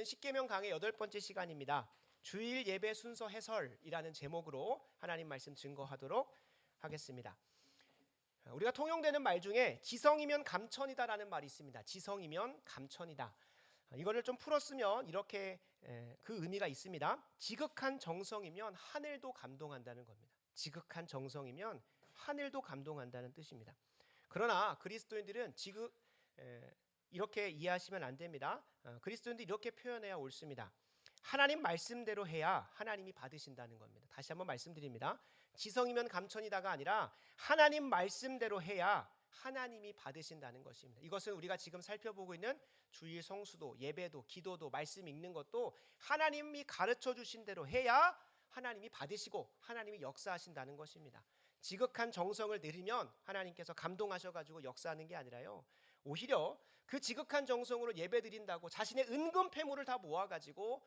오늘은 십계명 강의 8번째 시간입니다. 주일 예배 순서 해설이라는 제목으로 하나님 말씀 증거하도록 하겠습니다. 우리가 통용되는 말 중에 지성이면 감천이다라는 말이 있습니다. 지성이면 감천이다. 이거를 좀 풀었으면 이렇게 그 의미가 있습니다. 지극한 정성이면 하늘도 감동한다는 겁니다. 지극한 정성이면 하늘도 감동한다는 뜻입니다. 그러나 그리스도인들은 이렇게 이해하시면 안 됩니다. 그리스도인들이 이렇게 표현해야 옳습니다. 하나님 말씀대로 해야 하나님이 받으신다는 겁니다. 다시 한번 말씀드립니다. 지성이면 감천이다가 아니라 하나님 말씀대로 해야 하나님이 받으신다는 것입니다. 이것은 우리가 지금 살펴보고 있는 주일 성수도, 예배도, 기도도, 말씀 읽는 것도 하나님이 가르쳐 주신 대로 해야 하나님이 받으시고 하나님이 역사하신다는 것입니다. 지극한 정성을 들이면 하나님께서 감동하셔가지고 역사하는 게 아니라요, 오히려 그 지극한 정성으로 예배 드린다고 자신의 은금 패물을 다 모아가지고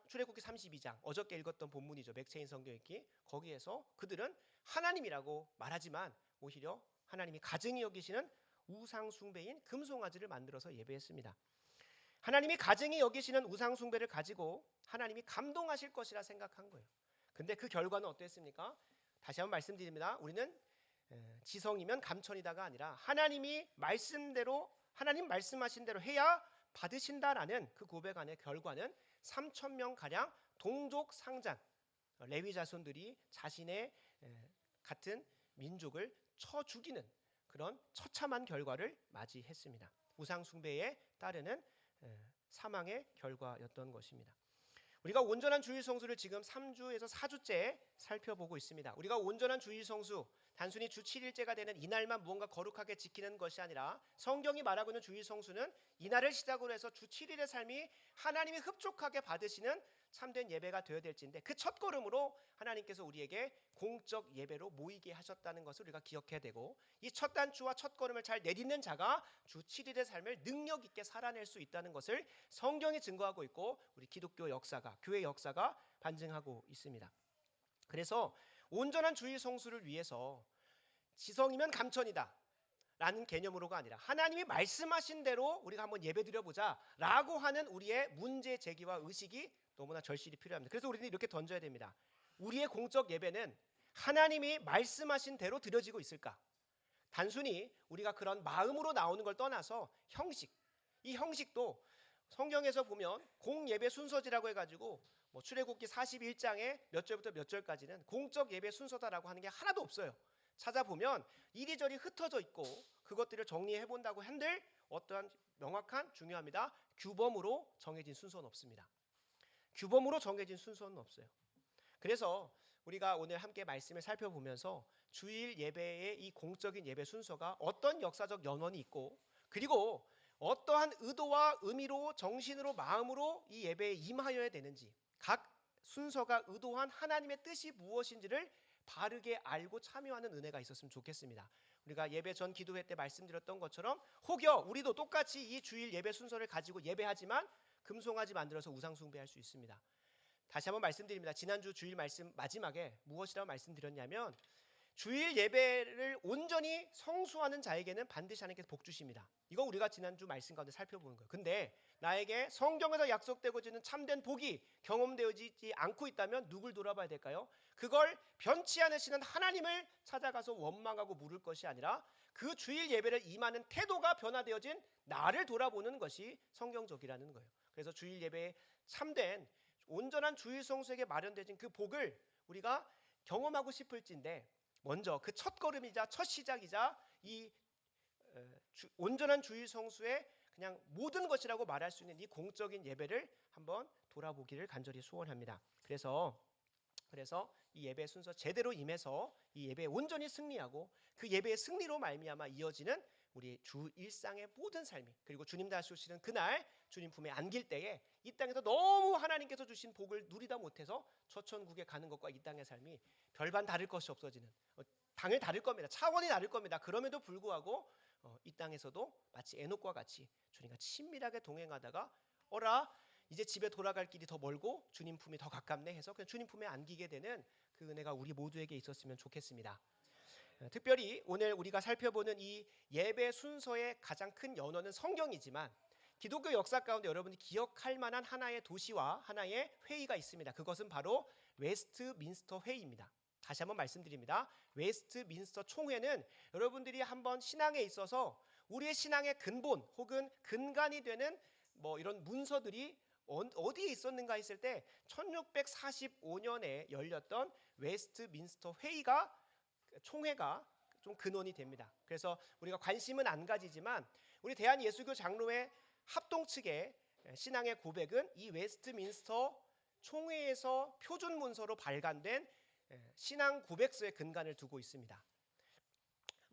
출애굽기 32장 어저께 읽었던 본문이죠. 맥체인 성경 읽기, 거기에서 그들은 하나님이라고 말하지만 오히려 하나님이 가증히 여기시는 우상 숭배인 금송아지를 만들어서 예배했습니다. 하나님이 가증히 여기시는 우상 숭배를 가지고 하나님이 감동하실 것이라 생각한 거예요. 근데 그 결과는 어땠습니까? 다시 한번 말씀드립니다. 우리는 지성이면 감천이다가 아니라 하나님이 말씀대로, 하나님 말씀하신 대로 해야 받으신다라는 그 고백 안의 결과는 3,000명 가량 동족 상잔, 레위 자손들이 자신의 같은 민족을 쳐 죽이는 그런 처참한 결과를 맞이했습니다. 우상 숭배에 따르는 사망의 결과였던 것입니다. 우리가 온전한 주일 성수를 지금 3주에서 4주째 살펴보고 있습니다. 우리가 온전한 주일 성수, 단순히 주 7일째가 되는 이날만 무언가 거룩하게 지키는 것이 아니라 성경이 말하고 있는 주일 성수는 이날을 시작으로 해서 주 7일의 삶이 하나님이 흡족하게 받으시는 참된 예배가 되어야 될지인데, 그 첫걸음으로 하나님께서 우리에게 공적 예배로 모이게 하셨다는 것을 우리가 기억해야 되고, 이 첫 단추와 첫걸음을 잘 내딛는 자가 주 7일의 삶을 능력 있게 살아낼 수 있다는 것을 성경이 증거하고 있고 우리 기독교 역사가, 교회 역사가 반증하고 있습니다. 그래서 온전한 주일 성수를 위해서 지성이면 감천이다 라는 개념으로가 아니라 하나님이 말씀하신 대로 우리가 한번 예배 드려보자 라고 하는 우리의 문제 제기와 의식이 너무나 절실히 필요합니다. 그래서 우리는 이렇게 던져야 됩니다. 우리의 공적 예배는 하나님이 말씀하신 대로 드려지고 있을까? 단순히 우리가 그런 마음으로 나오는 걸 떠나서 형식, 이 형식도 성경에서 보면 공예배 순서지라고 해가지고 출애굽기 41장에 몇 절부터 몇 절까지는 공적 예배 순서다라고 하는 게 하나도 없어요. 찾아보면 이리저리 흩어져 있고 그것들을 정리해 본다고 한들 어떠한 명확한, 중요합니다, 규범으로 정해진 순서는 없습니다. 규범으로 정해진 순서는 없어요. 그래서 우리가 오늘 함께 말씀을 살펴보면서 주일 예배의 이 공적인 예배 순서가 어떤 역사적 연원이 있고, 그리고 어떠한 의도와 의미로, 정신으로, 마음으로 이 예배에 임하여야 되는지, 각 순서가 의도한 하나님의 뜻이 무엇인지를 바르게 알고 참여하는 은혜가 있었으면 좋겠습니다. 우리가 예배 전 기도회 때 말씀드렸던 것처럼 혹여 우리도 똑같이 이 주일 예배 순서를 가지고 예배하지만 금송아지 만들어서 우상 숭배할 수 있습니다. 다시 한번 말씀드립니다. 지난주 주일 말씀 마지막에 무엇이라고 말씀드렸냐면, 주일 예배를 온전히 성수하는 자에게는 반드시 하나님께서 복 주십니다. 이거 우리가 지난주 말씀 가운데 살펴보는 거예요. 근데 나에게 성경에서 약속되고 있는 참된 복이 경험되어지지 않고 있다면 누굴 돌아봐야 될까요? 그걸 변치 않으시는 하나님을 찾아가서 원망하고 물을 것이 아니라 그 주일 예배를 임하는 태도가 변화되어진 나를 돌아보는 것이 성경적이라는 거예요. 그래서 주일 예배에 참된 온전한 주일 성수에게 마련되어진 그 복을 우리가 경험하고 싶을진데, 먼저 그 첫걸음이자 첫 시작이자 이 온전한 주일 성수의 그냥 모든 것이라고 말할 수 있는 이 공적인 예배를 한번 돌아보기를 간절히 소원합니다. 그래서 이 예배 순서 제대로 임해서 이 예배에 온전히 승리하고 그 예배의 승리로 말미암아 이어지는 우리 주 일상의 모든 삶이, 그리고 주님 다시 오시는 그날 주님 품에 안길 때에 이 땅에서 너무 하나님께서 주신 복을 누리다 못해서 저천국에 가는 것과 이 땅의 삶이 별반 다를 것이 없어지는, 당연히 다를 겁니다. 차원이 다를 겁니다. 그럼에도 불구하고 이 땅에서도 마치 에녹과 같이 주님과 친밀하게 동행하다가 어라 이제 집에 돌아갈 길이 더 멀고 주님 품이 더 가깝네 해서 그냥 주님 품에 안기게 되는 그 은혜가 우리 모두에게 있었으면 좋겠습니다. 특별히 오늘 우리가 살펴보는 이 예배 순서의 가장 큰 연원은 성경이지만, 기독교 역사 가운데 여러분이 기억할 만한 하나의 도시와 하나의 회의가 있습니다. 그것은 바로 웨스트민스터 회의입니다. 다시 한번 말씀드립니다. 웨스트민스터 총회는 여러분들이 한번 신앙에 있어서 우리의 신앙의 근본 혹은 근간이 되는 이런 문서들이 어디에 있었는가 했을 때 1645년에 열렸던 웨스트민스터 총회가 좀 근원이 됩니다. 그래서 우리가 관심은 안 가지지만 우리 대한예수교 장로회 합동 측의 신앙의 고백은 이 웨스트민스터 총회에서 표준 문서로 발간된 신앙 고백서의 근간을 두고 있습니다.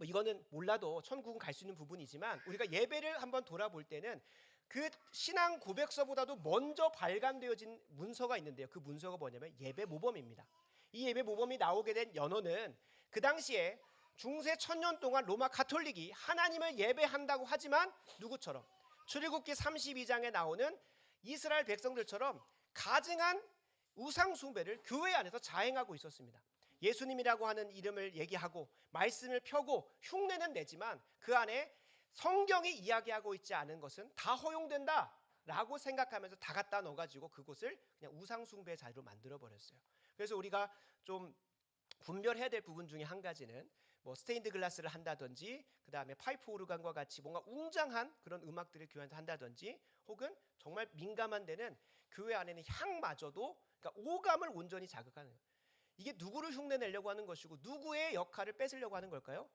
이거는 몰라도 천국은 갈 수 있는 부분이지만 우리가 예배를 한번 돌아볼 때는 그 신앙 고백서보다도 먼저 발간되어진 문서가 있는데요. 그 문서가 뭐냐면 예배 모범입니다. 이 예배 모범이 나오게 된 연원은 그 당시에 중세 1000년 동안 로마 가톨릭이 하나님을 예배한다고 하지만 누구처럼 출애굽기 32장에 나오는 이스라엘 백성들처럼 가증한 우상 숭배를 교회 안에서 자행하고 있었습니다. 예수님이라고 하는 이름을 얘기하고 말씀을 펴고 흉내는 내지만 그 안에 성경이 이야기하고 있지 않은 것은 다 허용된다라고 생각하면서 다 갖다 넣어가지고 그곳을 그냥 우상 숭배의 자리로 만들어 버렸어요. 그래서 우리가 좀 분별해야 될 부분 중에 한 가지는 스테인드 글라스를 한다든지 그 다음에 파이프 오르간과 같이 뭔가 웅장한 그런 음악들을 교회 안에서 한다든지 혹은 정말 민감한 데는 교회 안에는 향마저도 그러니까 오감을 온전히 자극하는 거예요. 이게 누구를 흉내내려고 하는 것이고 누구의 역할을 뺏으려고 하는 걸까요?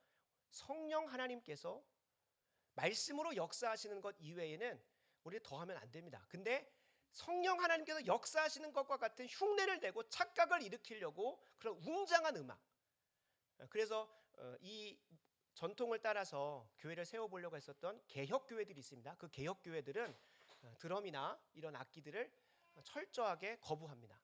성령 하나님께서 말씀으로 역사하시는 것 이외에는 우리 더하면 안 됩니다. 근데 성령 하나님께서 역사하시는 것과 같은 흉내를 내고 착각을 일으키려고 그런 웅장한 음악, 그래서 이 전통을 따라서 교회를 세워보려고 했었던 개혁교회들이 있습니다. 그 개혁교회들은 드럼이나 이런 악기들을 철저하게 거부합니다.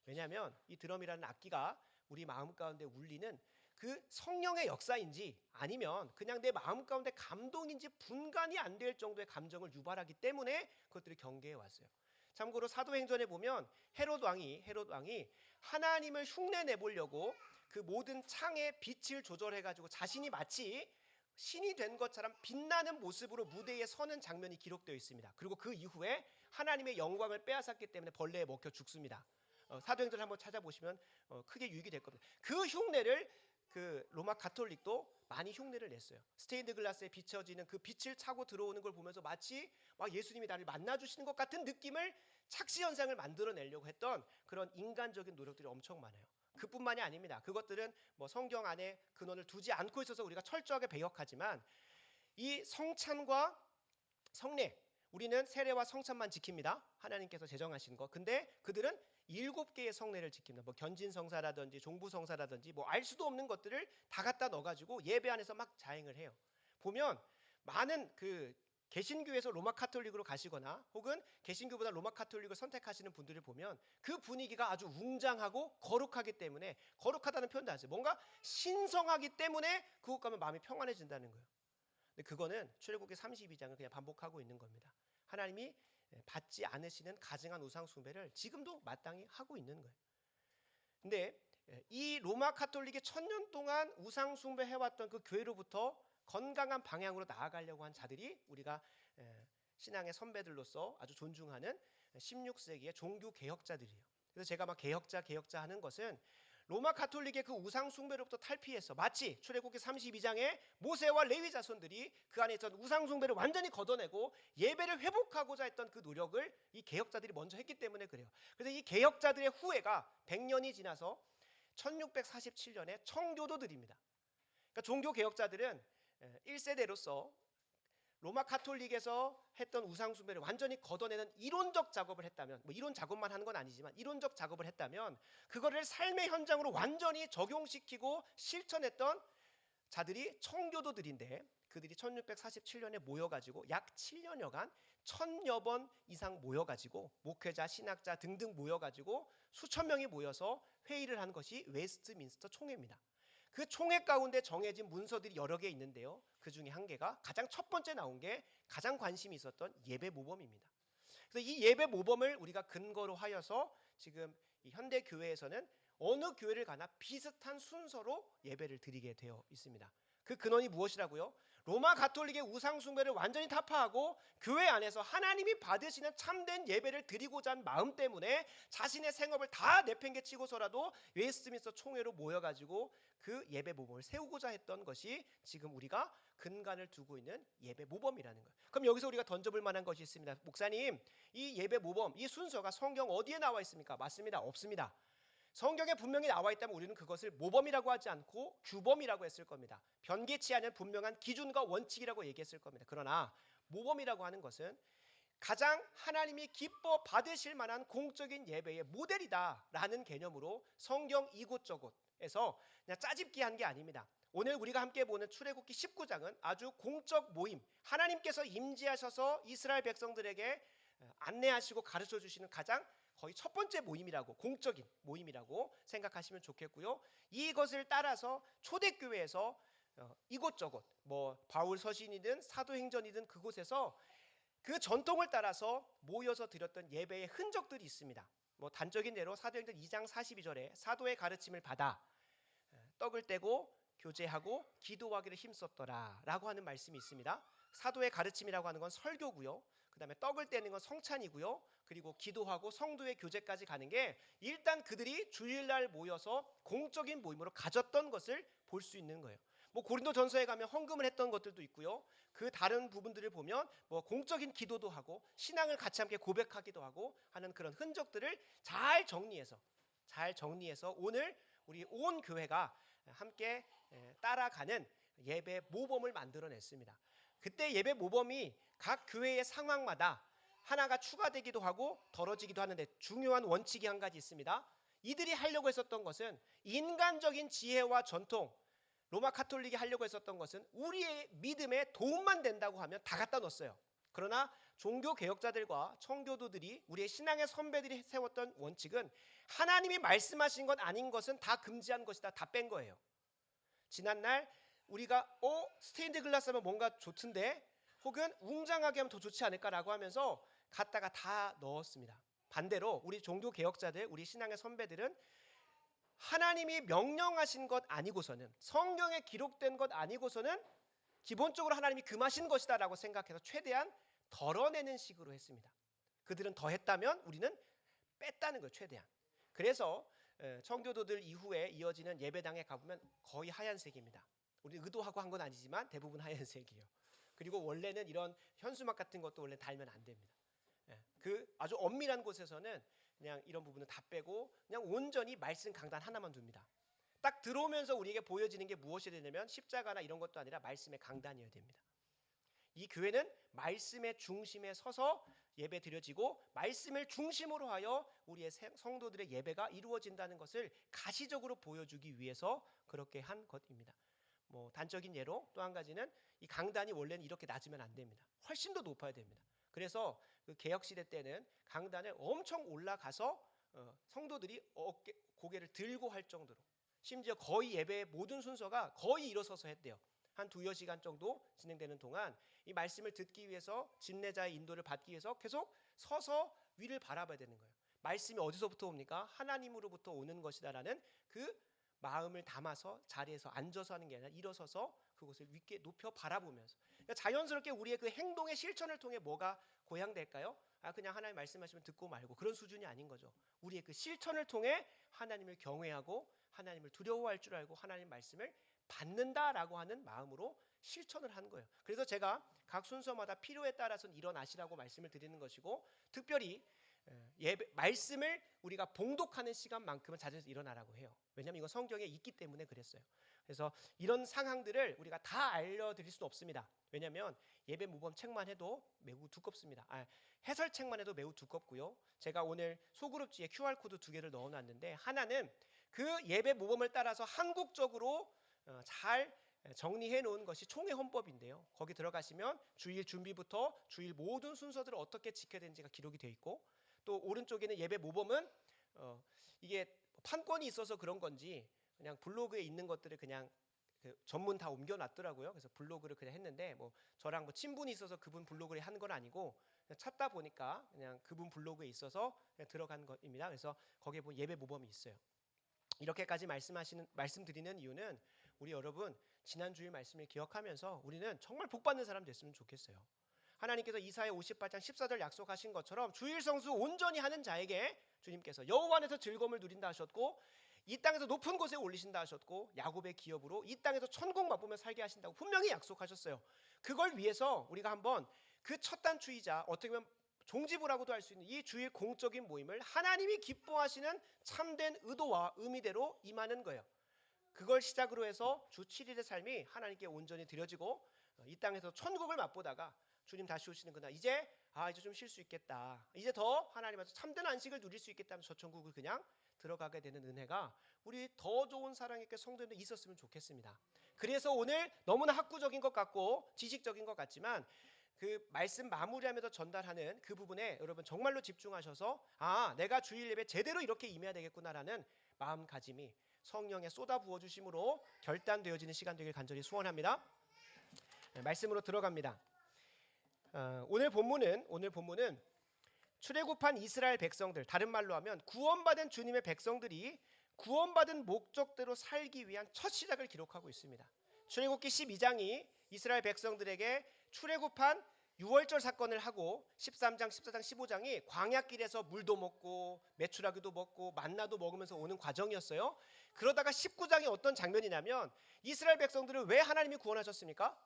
왜냐하면 이 드럼이라는 악기가 우리 마음 가운데 울리는 그 성령의 역사인지 아니면 그냥 내 마음 가운데 감동인지 분간이 안 될 정도의 감정을 유발하기 때문에 그것들을 경계해 왔어요. 참고로 사도행전에 보면 헤롯 왕이 하나님을 흉내내 보려고 그 모든 창의 빛을 조절해 가지고 자신이 마치 신이 된 것처럼 빛나는 모습으로 무대에 서는 장면이 기록되어 있습니다. 그리고 그 이후에 하나님의 영광을 빼앗았기 때문에 벌레에 먹혀 죽습니다. 사도행전을 한번 찾아보시면 크게 유익이 될 겁니다. 그 흉내를 그 로마 가톨릭도 많이 흉내를 냈어요. 스테인드 글라스에 비춰지는 그 빛을 차고 들어오는 걸 보면서 마치 막 예수님이 나를 만나주시는 것 같은 느낌을 착시 현상을 만들어내려고 했던 그런 인간적인 노력들이 엄청 많아요. 그뿐만이 아닙니다. 그것들은 성경 안에 근원을 두지 않고 있어서 우리가 철저하게 배역하지만 이 성찬과 성례, 우리는 세례와 성찬만 지킵니다. 하나님께서 제정하신 거. 근데 그들은 7개의 성례를 지킵니다. 견진성사라든지 종부성사라든지 알 수도 없는 것들을 다 갖다 넣어가지고 예배 안에서 막 자행을 해요. 보면 많은 그 개신교에서 로마 카톨릭으로 가시거나 혹은 개신교보다 로마 카톨릭을 선택하시는 분들을 보면 그 분위기가 아주 웅장하고 거룩하기 때문에, 거룩하다는 표현도 하세요. 뭔가 신성하기 때문에 그곳 가면 마음이 평안해진다는 거예요. 근데 그거는 출애굽기 32장을 그냥 반복하고 있는 겁니다. 하나님이 받지 않으시는 가증한 우상 숭배를 지금도 마땅히 하고 있는 거예요. 근데 이 로마 카톨릭이 1000년 동안 우상 숭배 해왔던 그 교회로부터 건강한 방향으로 나아가려고 한 자들이 우리가 신앙의 선배들로서 아주 존중하는 16세기의 종교 개혁자들이에요. 그래서 제가 막 개혁자 하는 것은 로마 카톨릭의 그 우상 숭배로부터 탈피해서 마치 출애굽기 32장에 모세와 레위 자손들이 그 안에 있던 우상 숭배를 완전히 걷어내고 예배를 회복하고자 했던 그 노력을 이 개혁자들이 먼저 했기 때문에 그래요. 그래서 이 개혁자들의 후예가 100년이 지나서 1647년에 청교도들입니다. 그러니까 종교 개혁자들은 1세대로서 로마 카톨릭에서 했던 우상 숭배를 완전히 걷어내는 이론적 작업을 했다면, 이론 작업만 하는 건 아니지만 이론적 작업을 했다면 그거를 삶의 현장으로 완전히 적용시키고 실천했던 자들이 청교도들인데, 그들이 1647년에 모여가지고 약 7년여간 1000여 번 이상 모여가지고 목회자, 신학자 등등 모여가지고 수천 명이 모여서 회의를 한 것이 웨스트민스터 총회입니다. 그 총회 가운데 정해진 문서들이 여러 개 있는데요. 그 중에 한 개가 가장 첫 번째 나온 게 가장 관심이 있었던 예배 모범입니다. 그래서 이 예배 모범을 우리가 근거로 하여서 지금 이 현대 교회에서는 어느 교회를 가나 비슷한 순서로 예배를 드리게 되어 있습니다. 그 근원이 무엇이라고요? 로마 가톨릭의 우상 숭배를 완전히 타파하고 교회 안에서 하나님이 받으시는 참된 예배를 드리고자 한 마음 때문에 자신의 생업을 다 내팽개치고서라도 웨스트민스터 총회로 모여가지고 그 예배 모범을 세우고자 했던 것이 지금 우리가 근간을 두고 있는 예배 모범이라는 거예요. 그럼 여기서 우리가 던져볼 만한 것이 있습니다. 목사님, 이 예배 모범, 이 순서가 성경 어디에 나와 있습니까? 맞습니다. 없습니다. 성경에 분명히 나와 있다면 우리는 그것을 모범이라고 하지 않고 규범이라고 했을 겁니다. 변개치 않은 분명한 기준과 원칙이라고 얘기했을 겁니다. 그러나 모범이라고 하는 것은 가장 하나님이 기뻐 받으실 만한 공적인 예배의 모델이다라는 개념으로 성경 이곳저곳에서 그냥 짜집기 한 게 아닙니다. 오늘 우리가 함께 보는 출애굽기 19장은 아주 공적 모임, 하나님께서 임재하셔서 이스라엘 백성들에게 안내하시고 가르쳐 주시는 가장 거의 첫 번째 모임이라고, 공적인 모임이라고 생각하시면 좋겠고요. 이것을 따라서 초대교회에서 이곳저곳 뭐 바울 서신이든 사도행전이든 그곳에서 그 전통을 따라서 모여서 드렸던 예배의 흔적들이 있습니다. 뭐 단적인 예로 사도행전 2장 42절에 사도의 가르침을 받아 떡을 떼고 교제하고 기도하기를 힘썼더라 라고 하는 말씀이 있습니다. 사도의 가르침이라고 하는 건 설교고요. 그 다음에 떡을 떼는 건 성찬이고요. 그리고 기도하고 성도의 교제까지 가는 게 일단 그들이 주일날 모여서 공적인 모임으로 가졌던 것을 볼 수 있는 거예요. 뭐 고린도전서에 가면 헌금을 했던 것들도 있고요. 그 다른 부분들을 보면 뭐 공적인 기도도 하고 신앙을 같이 함께 고백하기도 하고 하는 그런 흔적들을 잘 정리해서 오늘 우리 온 교회가 함께 따라가는 예배 모범을 만들어냈습니다. 그때 예배 모범이 각 교회의 상황마다 하나가 추가되기도 하고 덜어지기도 하는데 중요한 원칙이 한 가지 있습니다. 이들이 하려고 했었던 것은 인간적인 지혜와 전통, 로마 가톨릭이 하려고 했었던 것은 우리의 믿음에 도움만 된다고 하면 다 갖다 놓았어요. 그러나 종교 개혁자들과 청교도들이, 우리의 신앙의 선배들이 세웠던 원칙은 하나님이 말씀하신 것 아닌 것은 다 금지한 것이다, 다 뺀 거예요. 지난날 우리가 스테인드 글라스 하면 뭔가 좋던데 혹은 웅장하게 하면 더 좋지 않을까라고 하면서 갖다가 다 넣었습니다. 반대로 우리 종교 개혁자들, 우리 신앙의 선배들은 하나님이 명령하신 것 아니고서는, 성경에 기록된 것 아니고서는 기본적으로 하나님이 금하신 것이다 라고 생각해서 최대한 덜어내는 식으로 했습니다. 그들은 더했다면 우리는 뺐다는 거예요, 최대한. 그래서 청교도들 이후에 이어지는 예배당에 가보면 거의 하얀색입니다. 우리 의도하고 한 건 아니지만 대부분 하얀색이에요. 그리고 원래는 이런 현수막 같은 것도 원래 달면 안 됩니다. 그 아주 엄밀한 곳에서는 그냥 이런 부분은 다 빼고 그냥 온전히 말씀 강단 하나만 둡니다. 딱 들어오면서 우리에게 보여지는 게 무엇이 되냐면 십자가나 이런 것도 아니라 말씀의 강단이어야 됩니다. 이 교회는 말씀의 중심에 서서 예배 드려지고 말씀을 중심으로 하여 우리의 성도들의 예배가 이루어진다는 것을 가시적으로 보여주기 위해서 그렇게 한 것입니다. 뭐 단적인 예로 또 한 가지는 이 강단이 원래는 이렇게 낮으면 안 됩니다. 훨씬 더 높아야 됩니다. 그래서 그 개혁 시대 때는 강단을 엄청 올라가서 성도들이 고개를 들고 할 정도로, 심지어 거의 예배의 모든 순서가 거의 일어서서 했대요. 한 2-시간 정도 진행되는 동안 이 말씀을 듣기 위해서 진례자의 인도를 받기 위해서 계속 서서 위를 바라봐야 되는 거예요. 말씀이 어디서부터 옵니까? 하나님으로부터 오는 것이다라는 그 마음을 담아서 자리에서 앉아서 하는 게 아니라 일어서서 그것을 위께 높여 바라보면서, 그러니까 자연스럽게 우리의 그 행동의 실천을 통해 뭐가 고양될까요? 그냥 하나님 말씀하시면 듣고 말고 그런 수준이 아닌 거죠. 우리의 그 실천을 통해 하나님을 경외하고 하나님을 두려워할 줄 알고 하나님 말씀을 받는다라고 하는 마음으로 실천을 한 거예요. 그래서 제가 각 순서마다 필요에 따라서는 일어나시라고 말씀을 드리는 것이고, 특별히 예배 말씀을 우리가 봉독하는 시간만큼은 자리에서 일어나라고 해요. 왜냐하면 이거 성경에 있기 때문에 그랬어요. 그래서 이런 상황들을 우리가 다 알려드릴 수는 없습니다. 왜냐하면 예배 모범 책만 해도 매우 두껍습니다. 해설책만 해도 매우 두껍고요. 제가 오늘 소그룹지에 QR코드 2개를 넣어놨는데, 하나는 그 예배 모범을 따라서 한국적으로 잘 정리해 놓은 것이 총회 헌법인데요. 거기 들어가시면 주일 준비부터 주일 모든 순서들을 어떻게 지켜야 되는지가 기록이 되어 있고, 또 오른쪽에는 예배 모범은 이게 판권이 있어서 그런 건지 그냥 블로그에 있는 것들을 그냥 그 전문 다 옮겨놨더라고요. 그래서 블로그를 그냥 했는데, 뭐 저랑 뭐 친분이 있어서 그분 블로그를 한 건 아니고 그냥 찾다 보니까 그냥 그분 블로그에 있어서 그냥 들어간 것입니다. 그래서 거기에 보면 예배 모범이 있어요. 이렇게까지 말씀드리는 이유는 우리 여러분 지난 주일 말씀을 기억하면서 우리는 정말 복받는 사람 됐으면 좋겠어요. 하나님께서 이사야 58장 14절 약속하신 것처럼 주일 성수 온전히 하는 자에게 주님께서 여호와 안에서 즐거움을 누린다 하셨고 이 땅에서 높은 곳에 올리신다 하셨고 야곱의 기업으로 이 땅에서 천국 맛보며 살게 하신다고 분명히 약속하셨어요. 그걸 위해서 우리가 한번 그 첫 단추이자 어떻게 보면 종지부라고도 할 수 있는 이 주일 공적인 모임을 하나님이 기뻐하시는 참된 의도와 의미대로 임하는 거예요. 그걸 시작으로 해서 주 7일의 삶이 하나님께 온전히 드려지고 이 땅에서 천국을 맛보다가 주님 다시 오시는 그날 이제 좀 쉴 수 있겠다. 이제 더 하나님 앞에서 참된 안식을 누릴 수 있겠다면 저 천국을 그냥 들어가게 되는 은혜가 우리 더 좋은 사랑의 교회 성도님들 있었으면 좋겠습니다. 그래서 오늘 너무나 학구적인 것 같고 지식적인 것 같지만 그 말씀 마무리하면서 전달하는 그 부분에 여러분 정말로 집중하셔서 내가 주일 예배 제대로 이렇게 임해야 되겠구나라는 마음가짐이 성령의 쏟아 부어 주심으로 결단되어지는 시간 되길 간절히 소원합니다. 말씀으로 들어갑니다. 오늘 본문은 출애굽한 이스라엘 백성들, 다른 말로 하면 구원받은 주님의 백성들이 구원받은 목적대로 살기 위한 첫 시작을 기록하고 있습니다. 출애굽기 12장이 이스라엘 백성들에게 출애굽한 6월절 사건을 하고 13장, 14장, 15장이 광야길에서 물도 먹고 메추라기도 먹고 만나도 먹으면서 오는 과정이었어요. 그러다가 19장이 어떤 장면이냐면 이스라엘 백성들을 왜 하나님이 구원하셨습니까?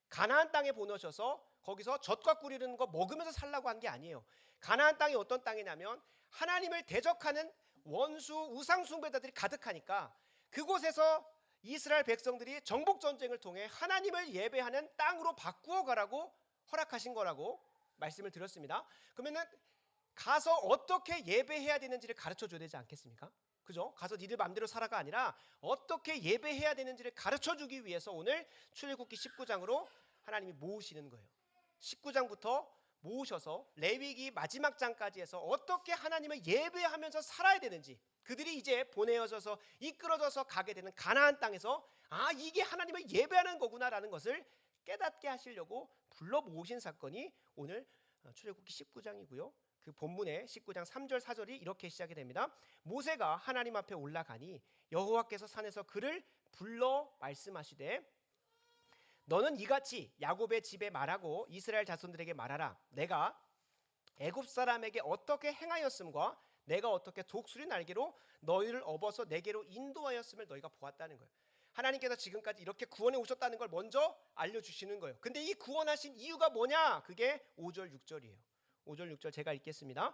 가나안 땅에 보내셔서 거기서 젖과 꿀 이르는 거 먹으면서 살라고 한 게 아니에요. 가나안 땅이 어떤 땅이냐면 하나님을 대적하는 원수 우상 숭배자들이 가득하니까 그곳에서 이스라엘 백성들이 정복 전쟁을 통해 하나님을 예배하는 땅으로 바꾸어 가라고 허락하신 거라고 말씀을 드렸습니다. 그러면은 가서 어떻게 예배해야 되는지를 가르쳐 줘야 되지 않겠습니까? 그죠? 가서 니들 마음대로 살아가 아니라 어떻게 예배해야 되는지를 가르쳐 주기 위해서 오늘 출애굽기 19장으로 하나님이 모으시는 거예요. 19장부터 모으셔서 레위기 마지막 장까지 해서 어떻게 하나님을 예배하면서 살아야 되는지 그들이 이제 보내어져서 이끌어져서 가게 되는 가나안 땅에서 이게 하나님을 예배하는 거구나라는 것을 깨닫게 하시려고 불러 모으신 사건이 오늘 출애굽기 19장이고요. 그 본문의 19장 3절 4절이 이렇게 시작이 됩니다. 모세가 하나님 앞에 올라가니 여호와께서 산에서 그를 불러 말씀하시되 너는 이같이 야곱의 집에 말하고 이스라엘 자손들에게 말하라. 내가 애굽 사람에게 어떻게 행하였음과 내가 어떻게 독수리 날개로 너희를 업어서 내게로 인도하였음을 너희가 보았다는 거예요. 하나님께서 지금까지 이렇게 구원해 오셨다는 걸 먼저 알려주시는 거예요. 근데 이 구원하신 이유가 뭐냐? 그게 5절 6절이에요. 5절 6절 제가 읽겠습니다.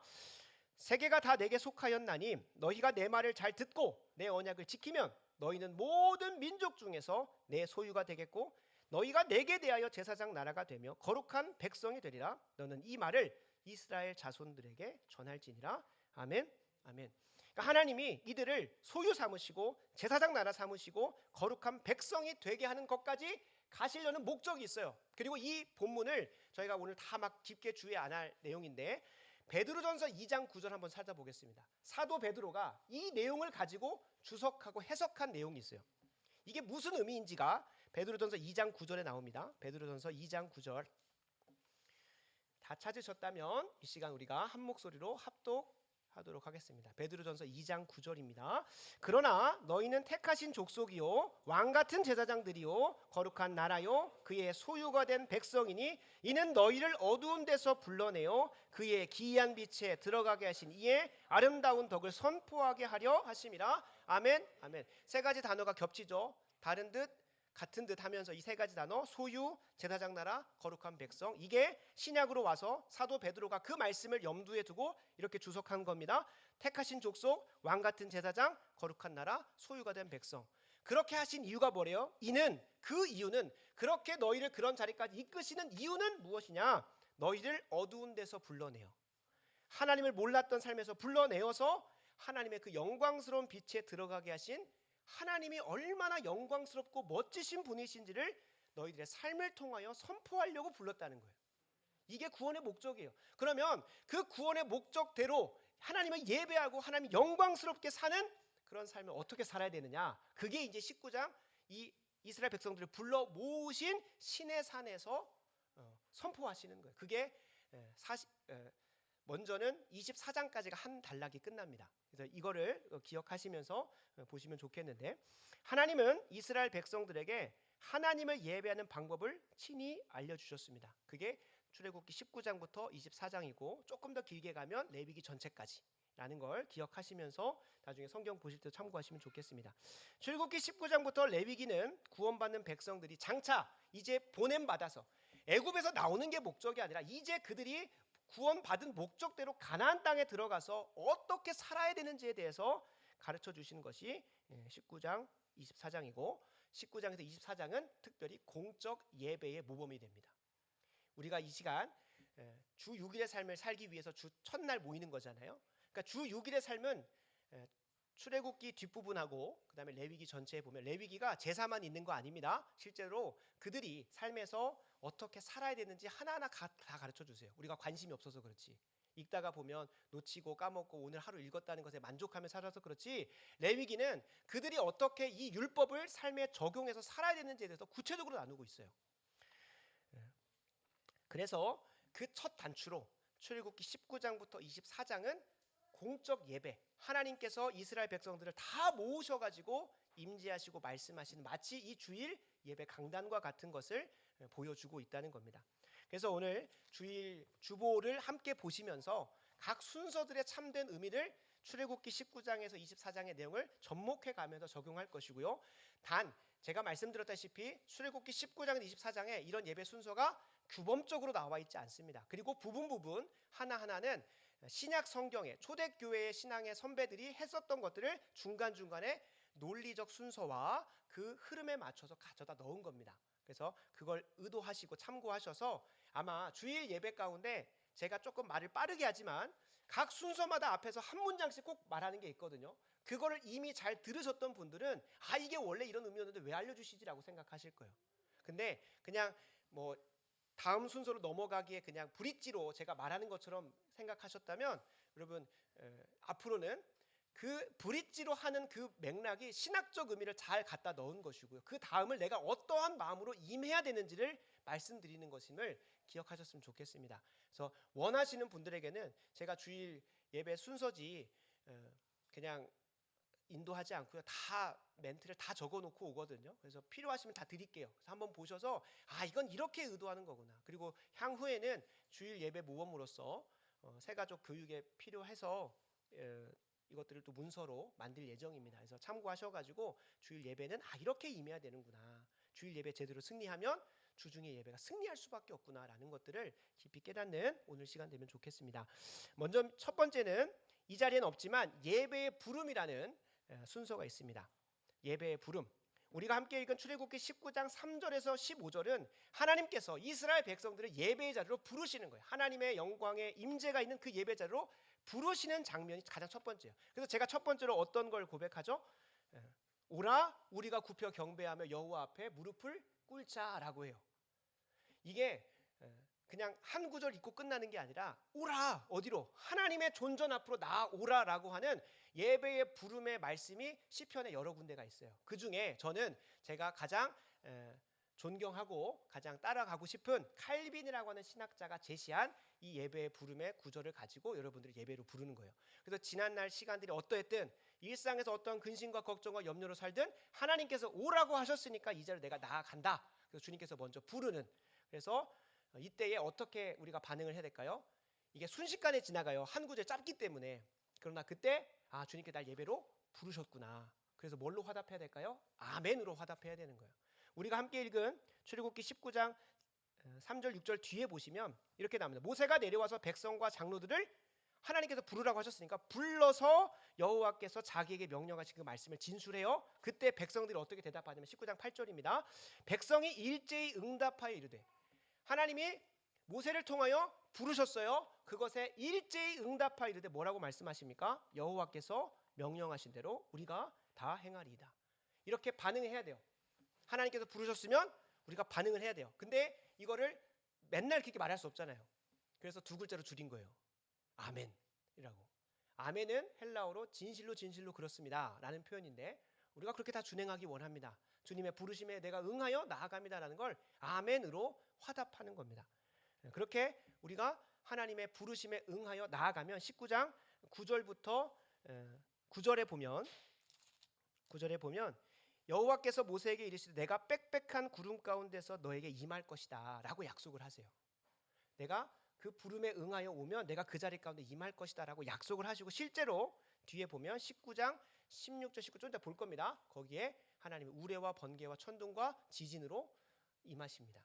세계가 다 내게 속하였나니 너희가 내 말을 잘 듣고 내 언약을 지키면 너희는 모든 민족 중에서 내 소유가 되겠고 너희가 내게 대하여 제사장 나라가 되며 거룩한 백성이 되리라. 너는 이 말을 이스라엘 자손들에게 전할지니라. 아멘. 아멘. 그러니까 하나님이 이들을 소유 삼으시고 제사장 나라 삼으시고 거룩한 백성이 되게 하는 것까지 가시려는 목적이 있어요. 그리고 이 본문을 저희가 오늘 다 막 깊게 주의 안 할 내용인데 베드로전서 2장 9절 한번 살펴보겠습니다. 사도 베드로가 이 내용을 가지고 주석하고 해석한 내용이 있어요. 이게 무슨 의미인지가 베드로전서 2장 9절에 나옵니다. 베드로전서 2장 9절 다 찾으셨다면 이 시간 우리가 한 목소리로 합독하도록 하겠습니다. 베드로전서 2장 9절입니다. 그러나 너희는 택하신 족속이요 왕같은 제사장들이요 거룩한 나라요 그의 소유가 된 백성이니 이는 너희를 어두운 데서 불러내어 그의 기이한 빛에 들어가게 하신 이의 아름다운 덕을 선포하게 하려 하심이라. 아멘. 아멘. 세 가지 단어가 겹치죠. 다른 듯 같은 듯 하면서 이 세 가지 단어 소유, 제사장 나라, 거룩한 백성 이게 신약으로 와서 사도 베드로가 그 말씀을 염두에 두고 이렇게 주석한 겁니다. 택하신 족속, 왕같은 제사장, 거룩한 나라, 소유가 된 백성. 그렇게 하신 이유가 뭐래요? 그 이유는 그렇게 너희를 그런 자리까지 이끄시는 이유는 무엇이냐? 너희를 어두운 데서 불러내요. 하나님을 몰랐던 삶에서 불러내어서 하나님의 그 영광스러운 빛에 들어가게 하신 하나님이 얼마나 영광스럽고 멋지신 분이신지를 너희들의 삶을 통하여 선포하려고 불렀다는 거예요. 이게 구원의 목적이에요. 그러면 그 구원의 목적대로 하나님을 예배하고 하나님 영광스럽게 사는 그런 삶을 어떻게 살아야 되느냐? 그게 이제 19장 이 이스라엘 백성들을 불러 모으신 신의 산에서 선포하시는 거예요. 그게 먼저는 24장까지가 한 단락이 끝납니다. 그래서 이거를 기억하시면서 보시면 좋겠는데 하나님은 이스라엘 백성들에게 하나님을 예배하는 방법을 친히 알려주셨습니다. 그게 출애굽기 19장부터 24장이고 조금 더 길게 가면 레위기 전체까지라는 걸 기억하시면서 나중에 성경 보실 때 참고하시면 좋겠습니다. 출애굽기 19장부터 레위기는 구원받는 백성들이 장차 이제 보냄받아서 애굽에서 나오는 게 목적이 아니라 이제 그들이 구원받은 목적대로 가나안 땅에 들어가서 어떻게 살아야 되는지에 대해서 가르쳐 주시는 것이 19장, 24장이고 19장에서 24장은 특별히 공적 예배의 모범이 됩니다. 우리가 이 시간 주 6일의 삶을 살기 위해서 주 첫날 모이는 거잖아요. 그러니까 주 6일의 삶은 출애굽기 뒷부분하고 그다음에 레위기 전체에 보면 레위기가 제사만 있는 거 아닙니다. 실제로 그들이 삶에서 어떻게 살아야 되는지 하나하나 다 가르쳐 주세요. 우리가 관심이 없어서 그렇지. 읽다가 보면 놓치고 까먹고 오늘 하루 읽었다는 것에 만족하며 살아서 그렇지, 레위기는 그들이 어떻게 이 율법을 삶에 적용해서 살아야 되는지에 대해서 구체적으로 나누고 있어요. 그래서 그 첫 단추로 출애굽기 19장부터 24장은 공적 예배, 하나님께서 이스라엘 백성들을 다 모으셔가지고 임재하시고 말씀하시는 마치 이 주일 예배 강단과 같은 것을 보여주고 있다는 겁니다. 그래서 오늘 주일 주보를 함께 보시면서 각 순서들의 참된 의미를 출애굽기 19장에서 24장의 내용을 접목해 가면서 적용할 것이고요. 단 제가 말씀드렸다시피 출애굽기 19장에서 24장에 이런 예배 순서가 규범적으로 나와 있지 않습니다. 그리고 부분 하나하나는 신약 성경에 초대교회의 신앙의 선배들이 했었던 것들을 중간중간에 논리적 순서와 그 흐름에 맞춰서 가져다 넣은 겁니다. 그래서 그걸 의도하시고 참고하셔서 아마 주일 예배 가운데 제가 조금 말을 빠르게 하지만 각 순서마다 앞에서 한 문장씩 꼭 말하는 게 있거든요. 그거를 이미 잘 들으셨던 분들은 아 이게 원래 이런 의미였는데 왜 알려주시지라고 생각하실 거예요. 근데 그냥 뭐 다음 순서로 넘어가기에 그냥 브릿지로 제가 말하는 것처럼 생각하셨다면 여러분 앞으로는 그 브릿지로 하는 그 맥락이 신학적 의미를 잘 갖다 넣은 것이고요. 그 다음을 내가 어떠한 마음으로 임해야 되는지를 말씀드리는 것임을 기억하셨으면 좋겠습니다. 그래서 원하시는 분들에게는 제가 주일 예배 순서지 그냥 인도하지 않고요. 다 멘트를 다 적어놓고 오거든요. 그래서 필요하시면 다 드릴게요. 그래서 한번 보셔서 아 이건 이렇게 의도하는 거구나. 그리고 향후에는 주일 예배 모범으로서 새가족 교육에 필요해서 이것들을 또 문서로 만들 예정입니다. 그래서 참고하셔가지고 주일 예배는 아 이렇게 임해야 되는구나. 주일 예배 제대로 승리하면 주중의 예배가 승리할 수밖에 없구나라는 것들을 깊이 깨닫는 오늘 시간 되면 좋겠습니다. 먼저 첫 번째는 이 자리에는 없지만 예배의 부름이라는 순서가 있습니다. 예배의 부름. 우리가 함께 읽은 출애굽기 19장 3절에서 15절은 하나님께서 이스라엘 백성들을 예배의 자리로 부르시는 거예요. 하나님의 영광의 임재가 있는 그 예배 자리로 부르시는 장면이 가장 첫 번째예요. 그래서 제가 첫 번째로 어떤 걸 고백하죠? 오라 우리가 굽혀 경배하며 여호와 앞에 무릎을 꿇자라고 해요. 이게 그냥 한 구절 읽고 끝나는 게 아니라 오라 어디로 하나님의 존전 앞으로 나오라라고 하는 예배의 부름의 말씀이 시편에 여러 군데가 있어요. 그중에 저는 제가 가장 존경하고 가장 따라가고 싶은 칼빈이라고 하는 신학자가 제시한 이 예배의 부름의 구절을 가지고 여러분들이 예배로 부르는 거예요. 그래서 지난날 시간들이 어떠했든 일상에서 어떤 근심과 걱정과 염려로 살든 하나님께서 오라고 하셨으니까 이 자리로 내가 나아간다. 그래서 주님께서 먼저 부르는. 그래서 이때에 어떻게 우리가 반응을 해야 될까요? 이게 순식간에 지나가요. 한 구절 짧기 때문에. 그러나 그때 아 주님께 날 예배로 부르셨구나. 그래서 뭘로 화답해야 될까요? 아멘으로 화답해야 되는 거예요. 우리가 함께 읽은 출애굽기 19장 3절 6절 뒤에 보시면 이렇게 나옵니다. 모세가 내려와서 백성과 장로들을 하나님께서 부르라고 하셨으니까 불러서 여호와께서 자기에게 명령하신 그 말씀을 진술해요. 그때 백성들이 어떻게 대답하냐면 19장 8절입니다. 백성이 일제히 응답하여 이르되 하나님이 모세를 통하여 부르셨어요. 그것에 일제히 응답하여 이르되 뭐라고 말씀하십니까? 여호와께서 명령하신 대로 우리가 다 행하리이다. 이렇게 반응을 해야 돼요. 하나님께서 부르셨으면 우리가 반응을 해야 돼요. 근데 이거를 맨날 그렇게 말할 수 없잖아요. 그래서 두 글자로 줄인 거예요. 아멘이라고. 아멘은 헬라어로 진실로 그렇습니다 라는 표현인데 우리가 그렇게 다 준행하기 원합니다. 주님의 부르심에 내가 응하여 나아갑니다라는 걸 아멘으로 화답하는 겁니다. 그렇게 우리가 하나님의 부르심에 응하여 나아가면 19장 9절부터 9절에 보면 여호와께서 모세에게 이르시되 내가 빽빽한 구름 가운데서 너에게 임할 것이다 라고 약속을 하세요. 내가 그 부름에 응하여 오면 내가 그 자리 가운데 임할 것이다 라고 약속을 하시고, 실제로 뒤에 보면 19장 16절 19절 좀 이따 볼 겁니다. 거기에 하나님이 우레와 번개와 천둥과 지진으로 임하십니다.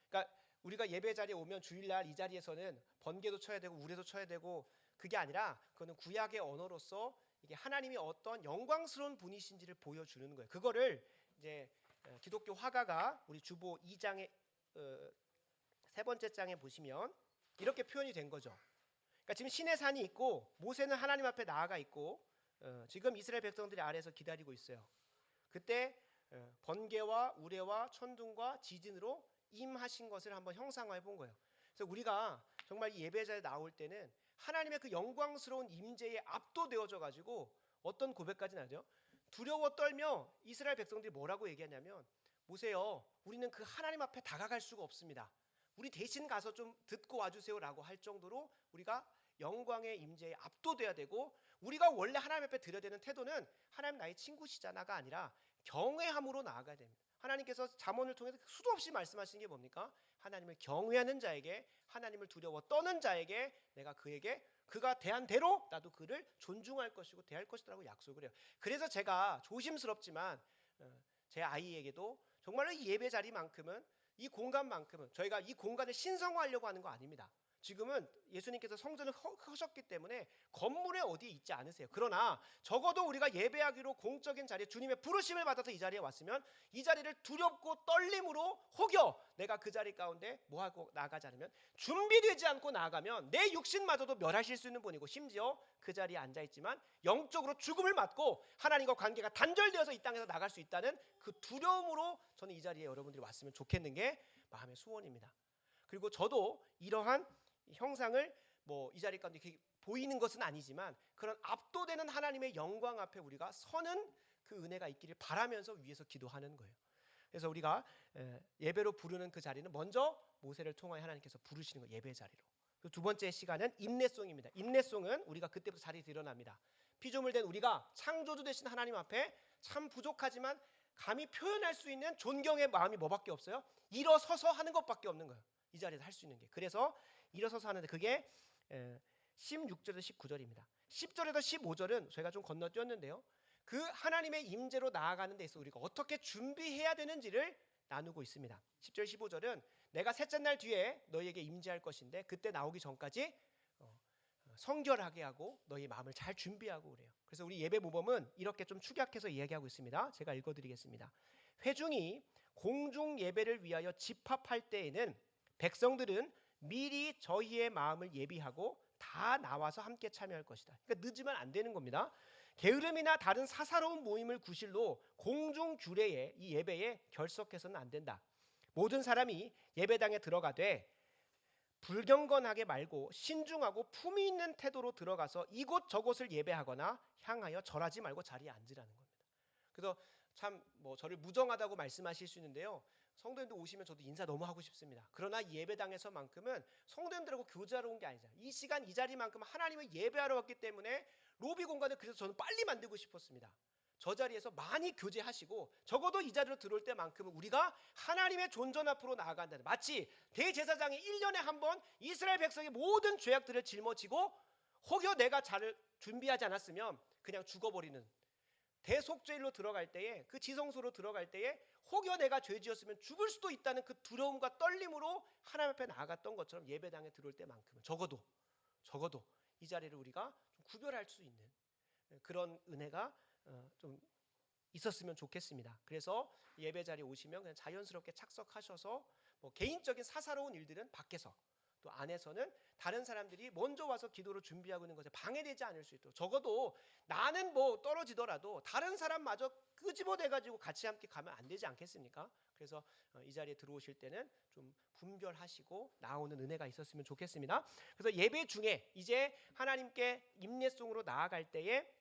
그러니까 우리가 예배 자리에 오면 주일날 이 자리에서는 번개도 쳐야 되고 우레도 쳐야 되고, 그게 아니라 그거는 구약의 언어로서 이게 하나님이 어떤 영광스러운 분이신지를 보여주는 거예요. 그거를 이제 기독교 화가가 우리 주보 2장의 세 번째 장에 보시면 이렇게 표현이 된 거죠. 그러니까 지금 신의 산이 있고 모세는 하나님 앞에 나아가 있고 지금 이스라엘 백성들이 아래에서 기다리고 있어요. 그때 번개와 우레와 천둥과 지진으로 임하신 것을 한번 형상화해 본 거예요. 그래서 우리가 정말 이 예배자에 나올 때는 하나님의 그 영광스러운 임재에 압도되어져 가지고 어떤 고백까지 나죠? 두려워 떨며 이스라엘 백성들이 뭐라고 얘기하냐면, 모세요, 우리는 그 하나님 앞에 다가갈 수가 없습니다. 우리 대신 가서 좀 듣고 와주세요라고 할 정도로 우리가 영광의 임재에 압도돼야 되고, 우리가 원래 하나님 앞에 드려야 되는 태도는 하나님 나의 친구시잖아가 아니라 경외함으로 나아가야 됩니다. 하나님께서 잠언을 통해서 수도 없이 말씀하시는 게 뭡니까? 하나님을 경외하는 자에게, 하나님을 두려워 떠는 자에게 내가 그가 대한 대로 나도 그를 존중할 것이고 대할 것이라고 약속을 해요. 그래서 제가 조심스럽지만 제 아이에게도 정말로 이 예배 자리만큼은, 이 공간만큼은 저희가 이 공간을 신성화하려고 하는 거 아닙니다. 지금은 예수님께서 성전을 허셨기 때문에 건물에 어디에 있지 않으세요. 그러나 적어도 우리가 예배하기로 공적인 자리에 주님의 부르심을 받아서 이 자리에 왔으면 이 자리를 두렵고 떨림으로 혹여 내가 그 자리 가운데 뭐하고 나가지 않으면, 준비되지 않고 나가면 내 육신마저도 멸하실 수 있는 분이고, 심지어 그 자리에 앉아있지만 영적으로 죽음을 맞고 하나님과 관계가 단절되어서 이 땅에서 나갈 수 있다는 그 두려움으로 저는 이 자리에 여러분들이 왔으면 좋겠는 게 마음의 소원입니다. 그리고 저도 이러한 형상을 이 자리 가운데 보이는 것은 아니지만 그런 압도되는 하나님의 영광 앞에 우리가 서는 그 은혜가 있기를 바라면서 위에서 기도하는 거예요. 그래서 우리가 예배로 부르는 그 자리는 먼저 모세를 통하여 하나님께서 부르시는 거예요. 예배 자리로. 두 번째 시간은 인내송입니다. 인내송은 우리가 그때부터 자리에 드러납니다. 피조물 된 우리가 창조주 되신 하나님 앞에 참 부족하지만 감히 표현할 수 있는 존경의 마음이 뭐밖에 없어요? 일어서서 하는 것밖에 없는 거예요. 이 자리에서 할 수 있는 게. 그래서 일어서서 하는데 그게 16절에서 19절입니다. 10절에서 15절은 저희가 좀 건너뛰었는데요. 그 하나님의 임재로 나아가는 데 있어 우리가 어떻게 준비해야 되는지를 나누고 있습니다. 10절 15절은 내가 셋째 날 뒤에 너희에게 임재할 것인데 그때 나오기 전까지 성결하게 하고 너희 마음을 잘 준비하고 그래요. 그래서 우리 예배 모범은 이렇게 좀 축약해서 이야기하고 있습니다. 제가 읽어드리겠습니다. 회중이 공중 예배를 위하여 집합할 때에는 백성들은 미리 저희의 마음을 예비하고 다 나와서 함께 참여할 것이다. 그러니까 늦으면 안 되는 겁니다. 게으름이나 다른 사사로운 모임을 구실로 공중 규례에 이 예배에 결석해서는 안 된다. 모든 사람이 예배당에 들어가되 불경건하게 말고 신중하고 품위 있는 태도로 들어가서 이곳 저곳을 예배하거나 향하여 절하지 말고 자리에 앉으라는 겁니다. 그래서 참 저를 무정하다고 말씀하실 수 있는데요. 성도님들 오시면 저도 인사 너무 하고 싶습니다. 그러나 예배당에서만큼은 성도님들하고 교제하러 온 게 아니잖아요. 이 시간 이 자리만큼 하나님을 예배하러 왔기 때문에 로비 공간을 그래서 저는 빨리 만들고 싶었습니다. 저 자리에서 많이 교제하시고 적어도 이 자리로 들어올 때만큼은 우리가 하나님의 존전 앞으로 나아간다는, 마치 대제사장이 1년에 한 번 이스라엘 백성의 모든 죄악들을 짊어지고 혹여 내가 잘 준비하지 않았으면 그냥 죽어버리는, 대속죄일로 들어갈 때에, 그 지성소로 들어갈 때에 혹여 내가 죄지었으면 죽을 수도 있다는 그 두려움과 떨림으로 하나님 앞에 나아갔던 것처럼 예배당에 들어올 때만큼은 적어도 이 자리를 우리가 좀 구별할 수 있는 그런 은혜가 좀 있었으면 좋겠습니다. 그래서 예배 자리에 오시면 그냥 자연스럽게 착석하셔서 개인적인 사사로운 일들은 밖에서, 또 안에서는 다른 사람들이 먼저 와서 기도를 준비하고 있는 것에 방해되지 않을 수 있도록, 적어도 나는 떨어지더라도 다른 사람마저 끄집어내가지고 같이 함께 가면 안 되지 않겠습니까? 그래서 이 자리에 들어오실 때는 좀 분별하시고 나오는 은혜가 있었으면 좋겠습니다. 그래서 예배 중에 이제 하나님께 임례송으로 나아갈 때에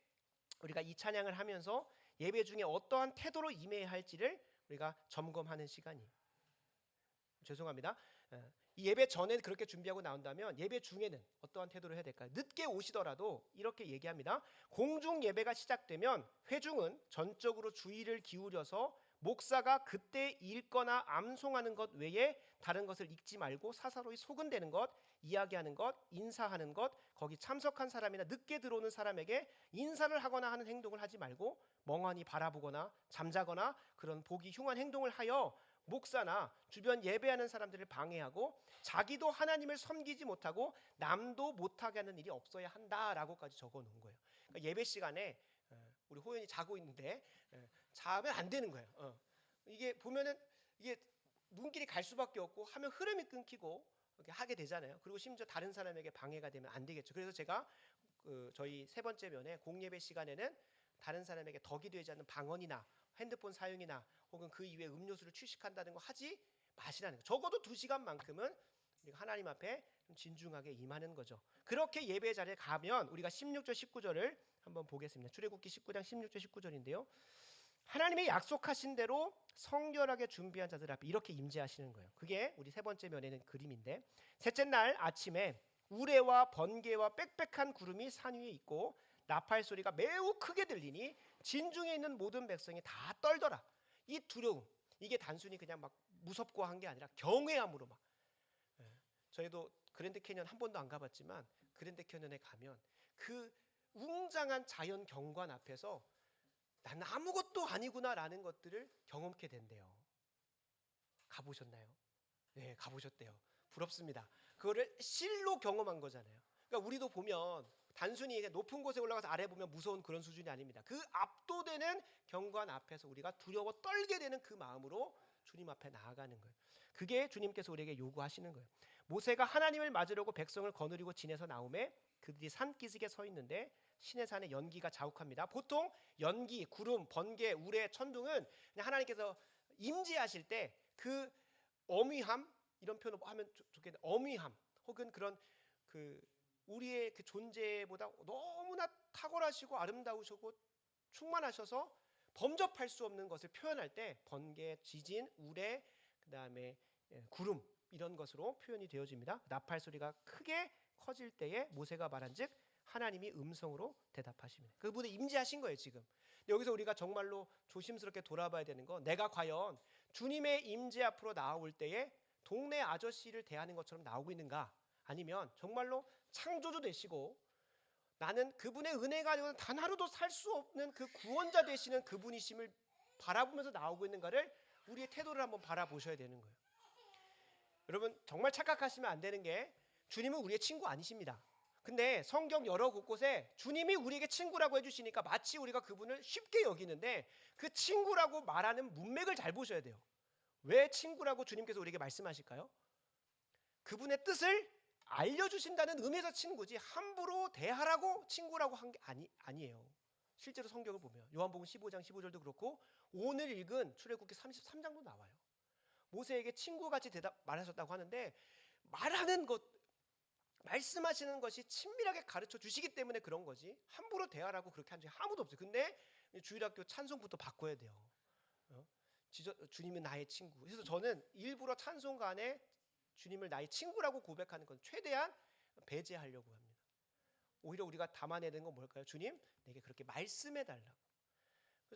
우리가 이 찬양을 하면서 예배 중에 어떠한 태도로 임해야 할지를 우리가 점검하는 시간이에요. 죄송합니다. 이 예배 전에 그렇게 준비하고 나온다면 예배 중에는 어떠한 태도를 해야 될까요? 늦게 오시더라도 이렇게 얘기합니다. 공중 예배가 시작되면 회중은 전적으로 주의를 기울여서 목사가 그때 읽거나 암송하는 것 외에 다른 것을 읽지 말고 사사로이 소근대는 것, 이야기하는 것, 인사하는 것, 거기 참석한 사람이나 늦게 들어오는 사람에게 인사를 하거나 하는 행동을 하지 말고 멍하니 바라보거나 잠자거나 그런 보기 흉한 행동을 하여 목사나 주변 예배하는 사람들을 방해하고 자기도 하나님을 섬기지 못하고 남도 못하게 하는 일이 없어야 한다라고까지 적어놓은 거예요. 그러니까 예배 시간에 우리 호연이 자고 있는데 자면 안 되는 거예요. 이게 보면은 이게 눈길이 갈 수밖에 없고 하면 흐름이 끊기고 이렇게 하게 되잖아요. 그리고 심지어 다른 사람에게 방해가 되면 안 되겠죠. 그래서 제가 저희 세 번째 면에 공예배 시간에는 다른 사람에게 덕이 되지 않는 방언이나 핸드폰 사용이나 혹은 그 이외에 음료수를 취식한다는 거 하지 마시라는 거. 적어도 2시간만큼은 우리가 하나님 앞에 좀 진중하게 임하는 거죠. 그렇게 예배 자리에 가면 우리가 16절 19절을 한번 보겠습니다. 출애굽기 19장 16절 19절인데요. 하나님이 약속하신 대로 성결하게 준비한 자들 앞에 이렇게 임재하시는 거예요. 그게 우리 세 번째 면에는 그림인데, 셋째 날 아침에 우레와 번개와 빽빽한 구름이 산 위에 있고 나팔 소리가 매우 크게 들리니 진중에 있는 모든 백성이 다 떨더라. 이 두려움, 이게 단순히 그냥 막 무섭고 한 게 아니라 경외함으로 막. 저희도 그랜드 캐년 한 번도 안 가봤지만 그랜드 캐년에 가면 그 웅장한 자연 경관 앞에서 난 아무것도 아니구나라는 것들을 경험케 된대요. 가보셨나요? 네, 가보셨대요. 부럽습니다. 그거를 실로 경험한 거잖아요. 그러니까 우리도 보면 단순히 높은 곳에 올라가서 아래 보면 무서운 그런 수준이 아닙니다. 그 압도되는 경관 앞에서 우리가 두려워 떨게 되는 그 마음으로 주님 앞에 나아가는 거예요. 그게 주님께서 우리에게 요구하시는 거예요. 모세가 하나님을 맞으려고 백성을 거느리고 진에서 나오매 그들이 산기슭에 서 있는데 시내산에 연기가 자욱합니다. 보통 연기, 구름, 번개, 우레, 천둥은 그냥 하나님께서 임재하실 때 그 어미함, 이런 표현을 하면 좋겠는데, 어미함 혹은 그런 그 우리의 그 존재보다 너무나 탁월하시고 아름다우시고 충만하셔서 범접할 수 없는 것을 표현할 때 번개, 지진, 우레, 그다음에 구름, 이런 것으로 표현이 되어집니다. 나팔 소리가 크게 커질 때에 모세가 말한즉 하나님이 음성으로 대답하십니다. 그분이 임재하신 거예요 지금. 여기서 우리가 정말로 조심스럽게 돌아봐야 되는 건, 내가 과연 주님의 임재 앞으로 나올 때에 동네 아저씨를 대하는 것처럼 나오고 있는가, 아니면 정말로 창조주 되시고 나는 그분의 은혜가 아니고는 단 하루도 살 수 없는 그 구원자 되시는 그분이심을 바라보면서 나오고 있는가를 우리의 태도를 한번 바라보셔야 되는 거예요. 여러분 정말 착각하시면 안 되는 게, 주님은 우리의 친구 아니십니다. 근데 성경 여러 곳곳에 주님이 우리에게 친구라고 해주시니까 마치 우리가 그분을 쉽게 여기는데, 그 친구라고 말하는 문맥을 잘 보셔야 돼요. 왜 친구라고 주님께서 우리에게 말씀하실까요? 그분의 뜻을 알려주신다는 의미에서 친구지, 함부로 대하라고 친구라고 한 게 아니에요. 실제로 성경을 보면 요한복음 15장 15절도 그렇고 오늘 읽은 출애굽기 33장도 나와요. 모세에게 친구같이 말하셨다고 하는데, 말하는 것, 말씀하시는 것이 친밀하게 가르쳐 주시기 때문에 그런 거지, 함부로 대하라고 그렇게 한 적이 아무도 없어요. 근데 주일학교 찬송부터 바꿔야 돼요. 주님은 나의 친구. 그래서 저는 일부러 찬송가에 주님을 나의 친구라고 고백하는 건 최대한 배제하려고 합니다. 오히려 우리가 담아내는 건 뭘까요? 주님, 내게 그렇게 말씀해 달라고.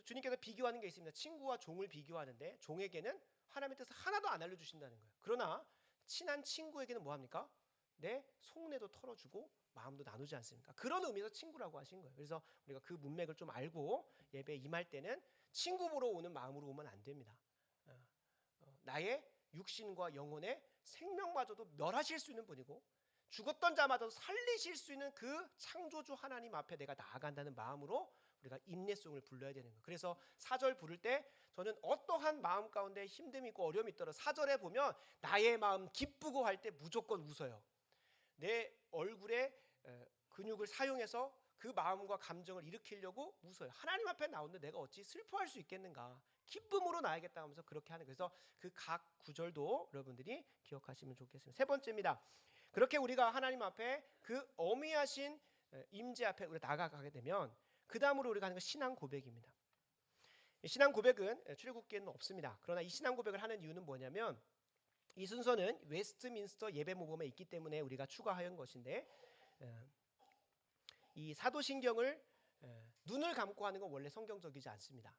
주님께서 비교하는 게 있습니다. 친구와 종을 비교하는데, 종에게는 하나님의 뜻을 하나도 안 알려주신다는 거예요. 그러나 친한 친구에게는 뭐합니까? 내 속내도 털어주고 마음도 나누지 않습니까? 그런 의미에서 친구라고 하신 거예요. 그래서 우리가 그 문맥을 좀 알고 예배에 임할 때는 친구 보러 오는 마음으로 오면 안 됩니다. 나의 육신과 영혼의 생명마저도 멸하실 수 있는 분이고 죽었던 자마저도 살리실 수 있는 그 창조주 하나님 앞에 내가 나아간다는 마음으로 우리가 인내송을 불러야 되는 거예요. 그래서 4절 부를 때 저는 어떠한 마음 가운데 힘듦이 있고 어려움이 있더라도 4절에 보면 나의 마음 기쁘고 할 때 무조건 웃어요. 내 얼굴에 근육을 사용해서 그 마음과 감정을 일으키려고 웃어요. 하나님 앞에 나오는데 내가 어찌 슬퍼할 수 있겠는가, 기쁨으로 나야겠다 하면서 그렇게 하는, 그래서 그 각 구절도 여러분들이 기억하시면 좋겠습니다. 세 번째입니다. 그렇게 우리가 하나님 앞에 그 어미하신 임재 앞에 우리가 나아가게 되면 그 다음으로 우리가 하는 건 신앙 고백입니다. 신앙 고백은 출애굽기에는 없습니다. 그러나 이 신앙 고백을 하는 이유는 뭐냐면, 이 순서는 웨스트민스터 예배 모범에 있기 때문에 우리가 추가한 것인데, 이 사도신경을 눈을 감고 하는 건 원래 성경적이지 않습니다.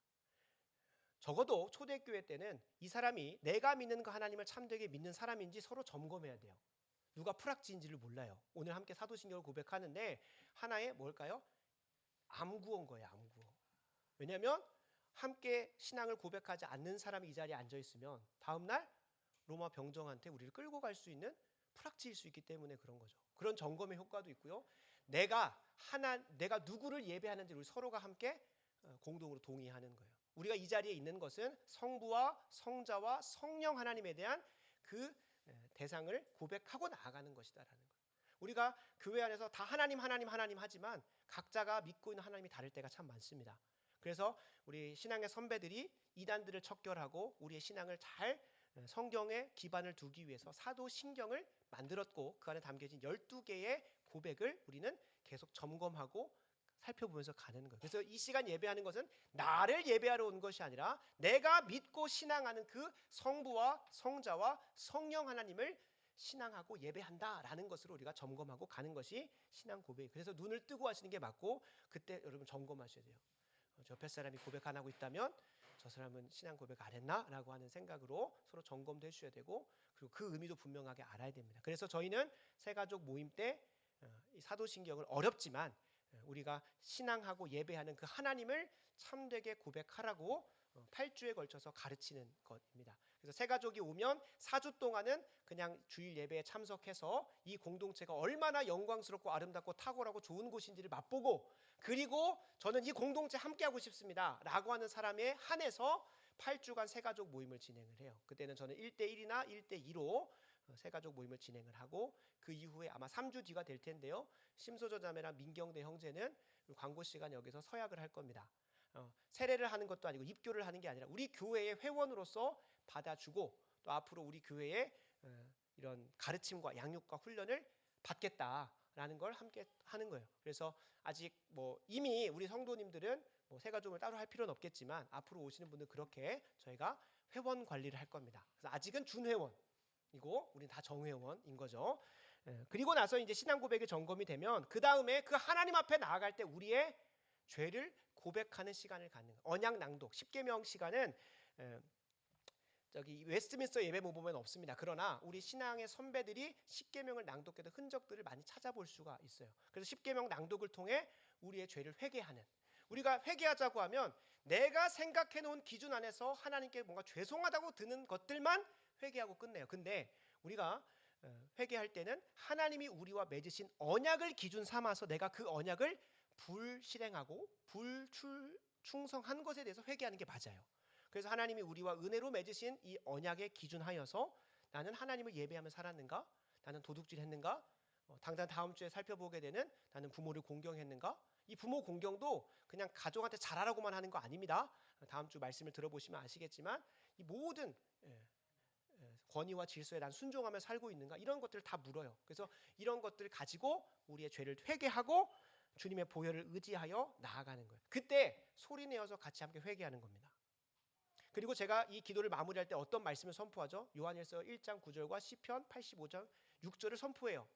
적어도 초대교회 때는 이 사람이 내가 믿는 그 하나님을 참되게 믿는 사람인지 서로 점검해야 돼요. 누가 프락지인지를 몰라요. 오늘 함께 사도신경을 고백하는데 하나의 뭘까요? 암구어인 거예요. 암구어. 왜냐하면 함께 신앙을 고백하지 않는 사람이 이 자리에 앉아 있으면 다음날 로마 병정한테 우리를 끌고 갈 수 있는 프락지일 수 있기 때문에 그런 거죠. 그런 점검의 효과도 있고요. 내가 누구를 예배하는지 우리 서로가 함께 공동으로 동의하는 거예요. 우리가 이 자리에 있는 것은 성부와 성자와 성령 하나님에 대한 그 대상을 고백하고 나아가는 것이다라는 거예요. 우리가 교회 안에서 다 하나님 하지만 각자가 믿고 있는 하나님이 다를 때가 참 많습니다. 그래서 우리 신앙의 선배들이 이단들을 척결하고 우리의 신앙을 잘 성경에 기반을 두기 위해서 사도신경을 만들었고 그 안에 담겨진 12개의 고백을 우리는 계속 점검하고 살펴보면서 가는 거예요. 그래서 이 시간 예배하는 것은 나를 예배하러 온 것이 아니라 내가 믿고 신앙하는 그 성부와 성자와 성령 하나님을 신앙하고 예배한다라는 것으로 우리가 점검하고 가는 것이 신앙 고백이에요. 그래서 눈을 뜨고 하시는 게 맞고 그때 여러분 점검하셔야 돼요. 저 옆에 사람이 고백 안 하고 있다면 저 사람은 신앙 고백 안 했나? 라고 하는 생각으로 서로 점검도 해주셔야 되고 그리고 그 의미도 분명하게 알아야 됩니다. 그래서 저희는 새가족 모임 때 이 사도신경을 어렵지만 우리가 신앙하고 예배하는 그 하나님을 참되게 고백하라고 8주에 걸쳐서 가르치는 것입니다. 그래서 새가족이 오면 4주 동안은 그냥 주일 예배에 참석해서 이 공동체가 얼마나 영광스럽고 아름답고 탁월하고 좋은 곳인지를 맛보고 그리고 저는 이 공동체 함께하고 싶습니다 라고 하는 사람에 한해서 8주간 새가족 모임을 진행을 해요. 그때는 저는 1대1이나 1대2로 새가족 모임을 진행을 하고 그 이후에 아마 3주 뒤가 될 텐데요. 심소저 자매랑 민경대 형제는 광고 시간 여기서 서약을 할 겁니다. 세례를 하는 것도 아니고 입교를 하는 게 아니라 우리 교회의 회원으로서 받아주고 또 앞으로 우리 교회의 이런 가르침과 양육과 훈련을 받겠다라는 걸 함께 하는 거예요. 그래서 아직 뭐 이미 우리 성도님들은 뭐 새가족을 따로 할 필요는 없겠지만 앞으로 오시는 분들 그렇게 저희가 회원 관리를 할 겁니다. 그래서 아직은 준회원이고 우리는 다 정회원인 거죠. 그리고 나서 이제 신앙 고백이 점검이 되면 그 다음에 그 하나님 앞에 나아갈 때 우리의 죄를 고백하는 시간을 갖는 거예요. 언약 낭독 10계명 시간은 저기 웨스트민스터 예배 모범에는 없습니다. 그러나 우리 신앙의 선배들이 10계명을 낭독했던 흔적들을 많이 찾아볼 수가 있어요. 그래서 10계명 낭독을 통해 우리의 죄를 회개하는 우리가 회개하자고 하면 내가 생각해 놓은 기준 안에서 하나님께 뭔가 죄송하다고 드는 것들만 회개하고 끝내요. 근데 우리가 회개할 때는 하나님이 우리와 맺으신 언약을 기준 삼아서 내가 그 언약을 불실행하고 불충성한 것에 대해서 회개하는 게 맞아요. 그래서 하나님이 우리와 은혜로 맺으신 이 언약에 기준하여서 나는 하나님을 예배하며 살았는가? 나는 도둑질했는가? 당장 다음 주에 살펴보게 되는 나는 부모를 공경했는가? 이 부모 공경도 그냥 가족한테 잘하라고만 하는 거 아닙니다. 다음 주 말씀을 들어보시면 아시겠지만 이 모든 권위와 질서에 난 순종하며 살고 있는가? 이런 것들을 다 물어요. 그래서 이런 것들을 가지고 우리의 죄를 회개하고 주님의 보혈을 의지하여 나아가는 거예요. 그때 소리내어서 같이 함께 회개하는 겁니다. 그리고 제가 이 기도를 마무리할 때 어떤 말씀을 선포하죠? 요한일서 1장 9절과 시편 85장 6절을 선포해요.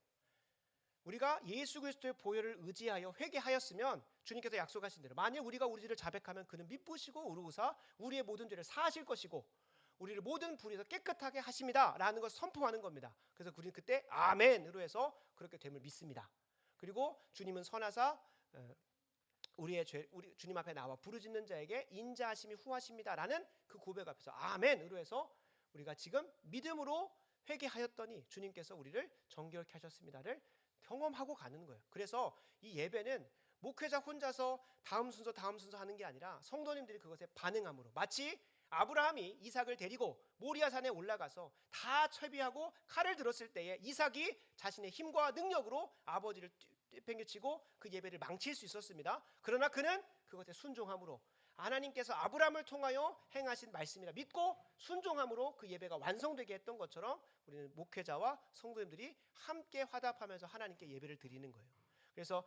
우리가 예수 그리스도의 보혈을 의지하여 회개하였으면 주님께서 약속하신 대로 만일 우리가 우리 죄를 자백하면 그는 미쁘시고 의로우사 우리의 모든 죄를 사하실 것이고 우리를 모든 불의에서 깨끗하게 하십니다 라는 것을 선포하는 겁니다. 그래서 우리는 그때 아멘으로 해서 그렇게 됨을 믿습니다. 그리고 주님은 선하사 우리 주님 앞에 나와 부르짖는 자에게 인자하심이 후하십니다라는 그 고백 앞에서 아멘으로 해서 우리가 지금 믿음으로 회개하였더니 주님께서 우리를 정결케 하셨습니다를 경험하고 가는 거예요. 그래서 이 예배는 목회자 혼자서 다음 순서 하는 게 아니라 성도님들이 그것에 반응함으로 마치 아브라함이 이삭을 데리고 모리아산에 올라가서 다 채비하고 칼을 들었을 때에 이삭이 자신의 힘과 능력으로 아버지를 팽개치고 그 예배를 망칠 수 있었습니다. 그러나 그는 그것에 순종함으로 하나님께서 아브라함을 통하여 행하신 말씀이라 믿고 순종함으로 그 예배가 완성되게 했던 것처럼 우리는 목회자와 성도님들이 함께 화답하면서 하나님께 예배를 드리는 거예요. 그래서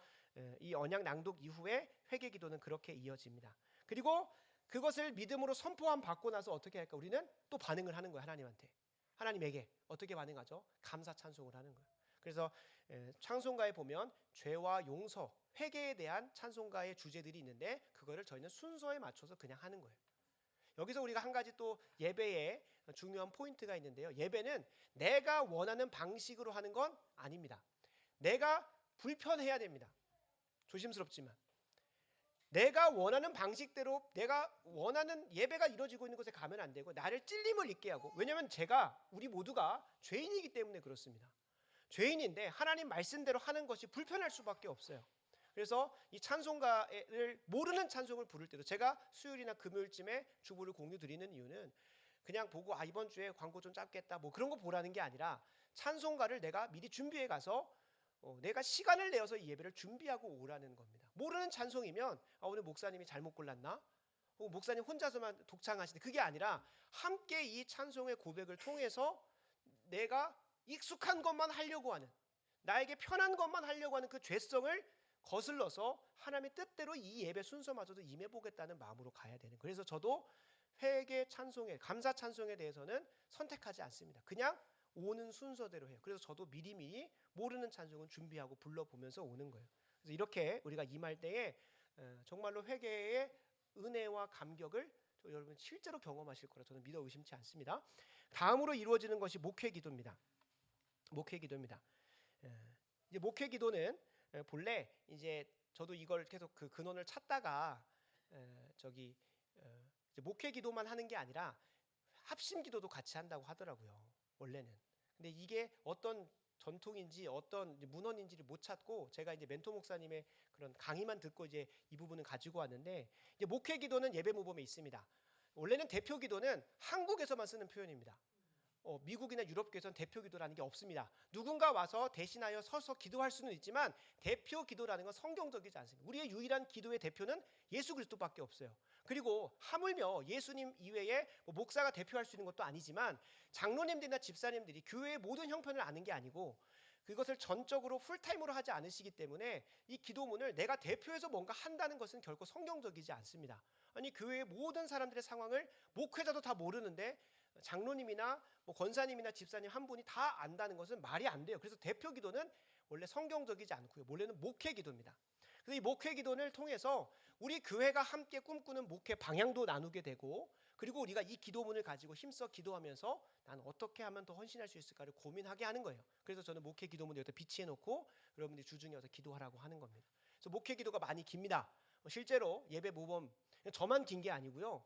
이 언약 낭독 이후에 회개 기도는 그렇게 이어집니다. 그리고 그것을 믿음으로 선포함 받고 나서 어떻게 할까? 우리는 또 반응을 하는 거예요. 하나님한테. 하나님에게 어떻게 반응하죠? 감사 찬송을 하는 거예요. 그래서 찬송가에 보면 죄와 용서, 회개에 대한 찬송가의 주제들이 있는데 그거를 저희는 순서에 맞춰서 그냥 하는 거예요. 여기서 우리가 한 가지 또 예배에 중요한 포인트가 있는데요. 예배는 내가 원하는 방식으로 하는 건 아닙니다. 내가 불편해야 됩니다. 조심스럽지만 내가 원하는 방식대로 내가 원하는 예배가 이루어지고 있는 곳에 가면 안 되고 나를 찔림을 잊게 하고, 왜냐하면 우리 모두가 죄인이기 때문에 그렇습니다. 죄인인데 하나님 말씀대로 하는 것이 불편할 수밖에 없어요. 그래서 이 찬송가를 모르는 찬송을 부를 때도 제가 수요일이나 금요일쯤에 주보를 공유 드리는 이유는 그냥 보고 이번 주에 광고 좀 짧겠다 뭐 그런 거 보라는 게 아니라 찬송가를 내가 미리 준비해 가서 내가 시간을 내어서 이 예배를 준비하고 오라는 겁니다. 모르는 찬송이면 오늘 목사님이 잘못 골랐나? 혹은 목사님 혼자서만 독창하시는데, 그게 아니라 함께 이 찬송의 고백을 통해서 내가 익숙한 것만 하려고 하는, 나에게 편한 것만 하려고 하는 그 죄성을 거슬러서 하나님의 뜻대로 이 예배 순서마저도 임해보겠다는 마음으로 가야 되는. 그래서 저도 회개 찬송에, 감사 찬송에 대해서는 선택하지 않습니다. 그냥 오는 순서대로 해요. 그래서 저도 미리미리 모르는 찬송은 준비하고 불러보면서 오는 거예요. 그래서 이렇게 우리가 임할 때에 정말로 회개의 은혜와 감격을 여러분 실제로 경험하실 거라 저는 믿어 의심치 않습니다. 다음으로 이루어지는 것이 목회기도입니다. 목회기도입니다. 이제 목회기도는 본래 이제 저도 이걸 계속 그 근원을 찾다가 이제 목회기도만 하는 게 아니라 합심기도도 같이 한다고 하더라고요. 원래는. 근데 이게 어떤 전통인지 어떤 문헌인지를 못 찾고 제가 이제 멘토 목사님의 그런 강의만 듣고 이제 이 부분을 가지고 왔는데, 이제 목회기도는 예배 모범에 있습니다. 원래는 대표기도는 한국에서만 쓰는 표현입니다. 미국이나 유럽교에서는 대표기도라는 게 없습니다. 누군가 와서 대신하여 서서 기도할 수는 있지만 대표기도라는 건 성경적이지 않습니다. 우리의 유일한 기도의 대표는 예수 그리스도밖에 없어요. 그리고 하물며 예수님 이외에 목사가 대표할 수 있는 것도 아니지만 장로님들이나 집사님들이 교회의 모든 형편을 아는 게 아니고 그것을 전적으로 풀타임으로 하지 않으시기 때문에 이 기도문을 내가 대표해서 뭔가 한다는 것은 결코 성경적이지 않습니다. 아니, 교회의 모든 사람들의 상황을 목회자도 다 모르는데 장로님이나 권사님이나 집사님 한 분이 다 안다는 것은 말이 안 돼요. 그래서 대표 기도는 원래 성경적이지 않고요. 원래는 목회 기도입니다. 그래서 이 목회 기도를 통해서 우리 교회가 함께 꿈꾸는 목회 방향도 나누게 되고, 그리고 우리가 이 기도문을 가지고 힘써 기도하면서 나는 어떻게 하면 더 헌신할 수 있을까를 고민하게 하는 거예요. 그래서 저는 목회 기도문을 여기다 비치해 놓고 여러분들이 주중에 와서 기도하라고 하는 겁니다. 그래서 목회 기도가 많이 깁니다. 실제로 예배 모범 저만 긴 게 아니고요.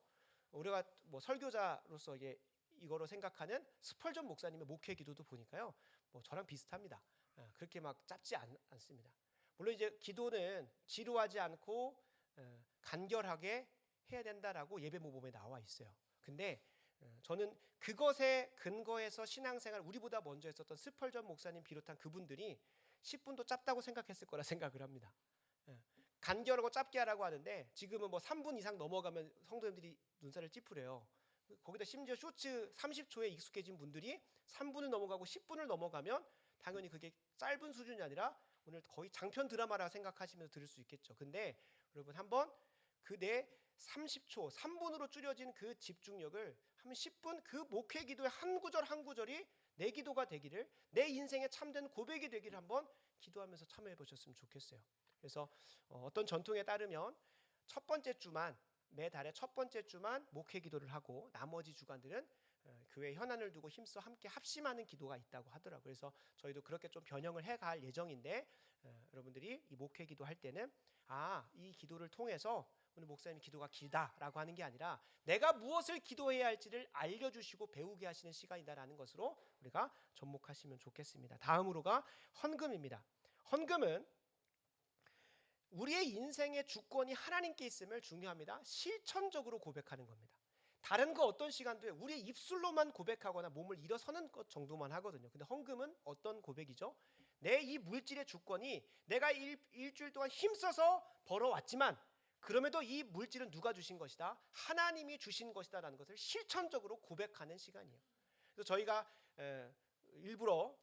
우리가 설교자로서 이거로 생각하는 스펄전 목사님의 목회 기도도 보니까요, 저랑 비슷합니다. 그렇게 막 짧지 않습니다. 물론 이제 기도는 지루하지 않고 간결하게 해야 된다라고 예배 모범에 나와 있어요. 근데 저는 그것에 근거해서 신앙생활 우리보다 먼저 했었던 스펄전 목사님 비롯한 그분들이 10분도 짧다고 생각했을 거라 생각을 합니다. 간결하고 짧게 하라고 하는데 지금은 3분 이상 넘어가면 성도님들이 눈살을 찌푸려요. 거기다 심지어 쇼츠 30초에 익숙해진 분들이 3분을 넘어가고 10분을 넘어가면 당연히 그게 짧은 수준이 아니라 오늘 거의 장편 드라마라 생각하시면서 들을 수 있겠죠. 근데 여러분 한번 그 내 30초, 3분으로 줄여진 그 집중력을 한 10분 그 목회 기도의 한 구절 한 구절이 내 기도가 되기를, 내 인생의 참된 고백이 되기를 한번 기도하면서 참여해 보셨으면 좋겠어요. 그래서 어떤 전통에 따르면 첫 번째 주만, 매달의 첫 번째 주만 목회 기도를 하고 나머지 주간들은 교회 현안을 두고 힘써 함께 합심하는 기도가 있다고 하더라고요. 그래서 저희도 그렇게 좀 변형을 해갈 예정인데 여러분들이 이 목회 기도 할 때는 이 기도를 통해서 오늘 목사님이 기도가 길다라고 하는 게 아니라 내가 무엇을 기도해야 할지를 알려주시고 배우게 하시는 시간이다라는 것으로 우리가 접목하시면 좋겠습니다. 다음으로가 헌금입니다. 헌금은 우리의 인생의 주권이 하나님께 있음을 중요합니다. 실천적으로 고백하는 겁니다. 다른 거 어떤 시간도에 우리의 입술로만 고백하거나 몸을 일어서는 것 정도만 하거든요. 근데 헌금은 어떤 고백이죠? 내 이 물질의 주권이 내가 일주일 동안 힘써서 벌어왔지만 그럼에도 이 물질은 누가 주신 것이다? 하나님이 주신 것이다 라는 것을 실천적으로 고백하는 시간이에요. 그래서 저희가 일부러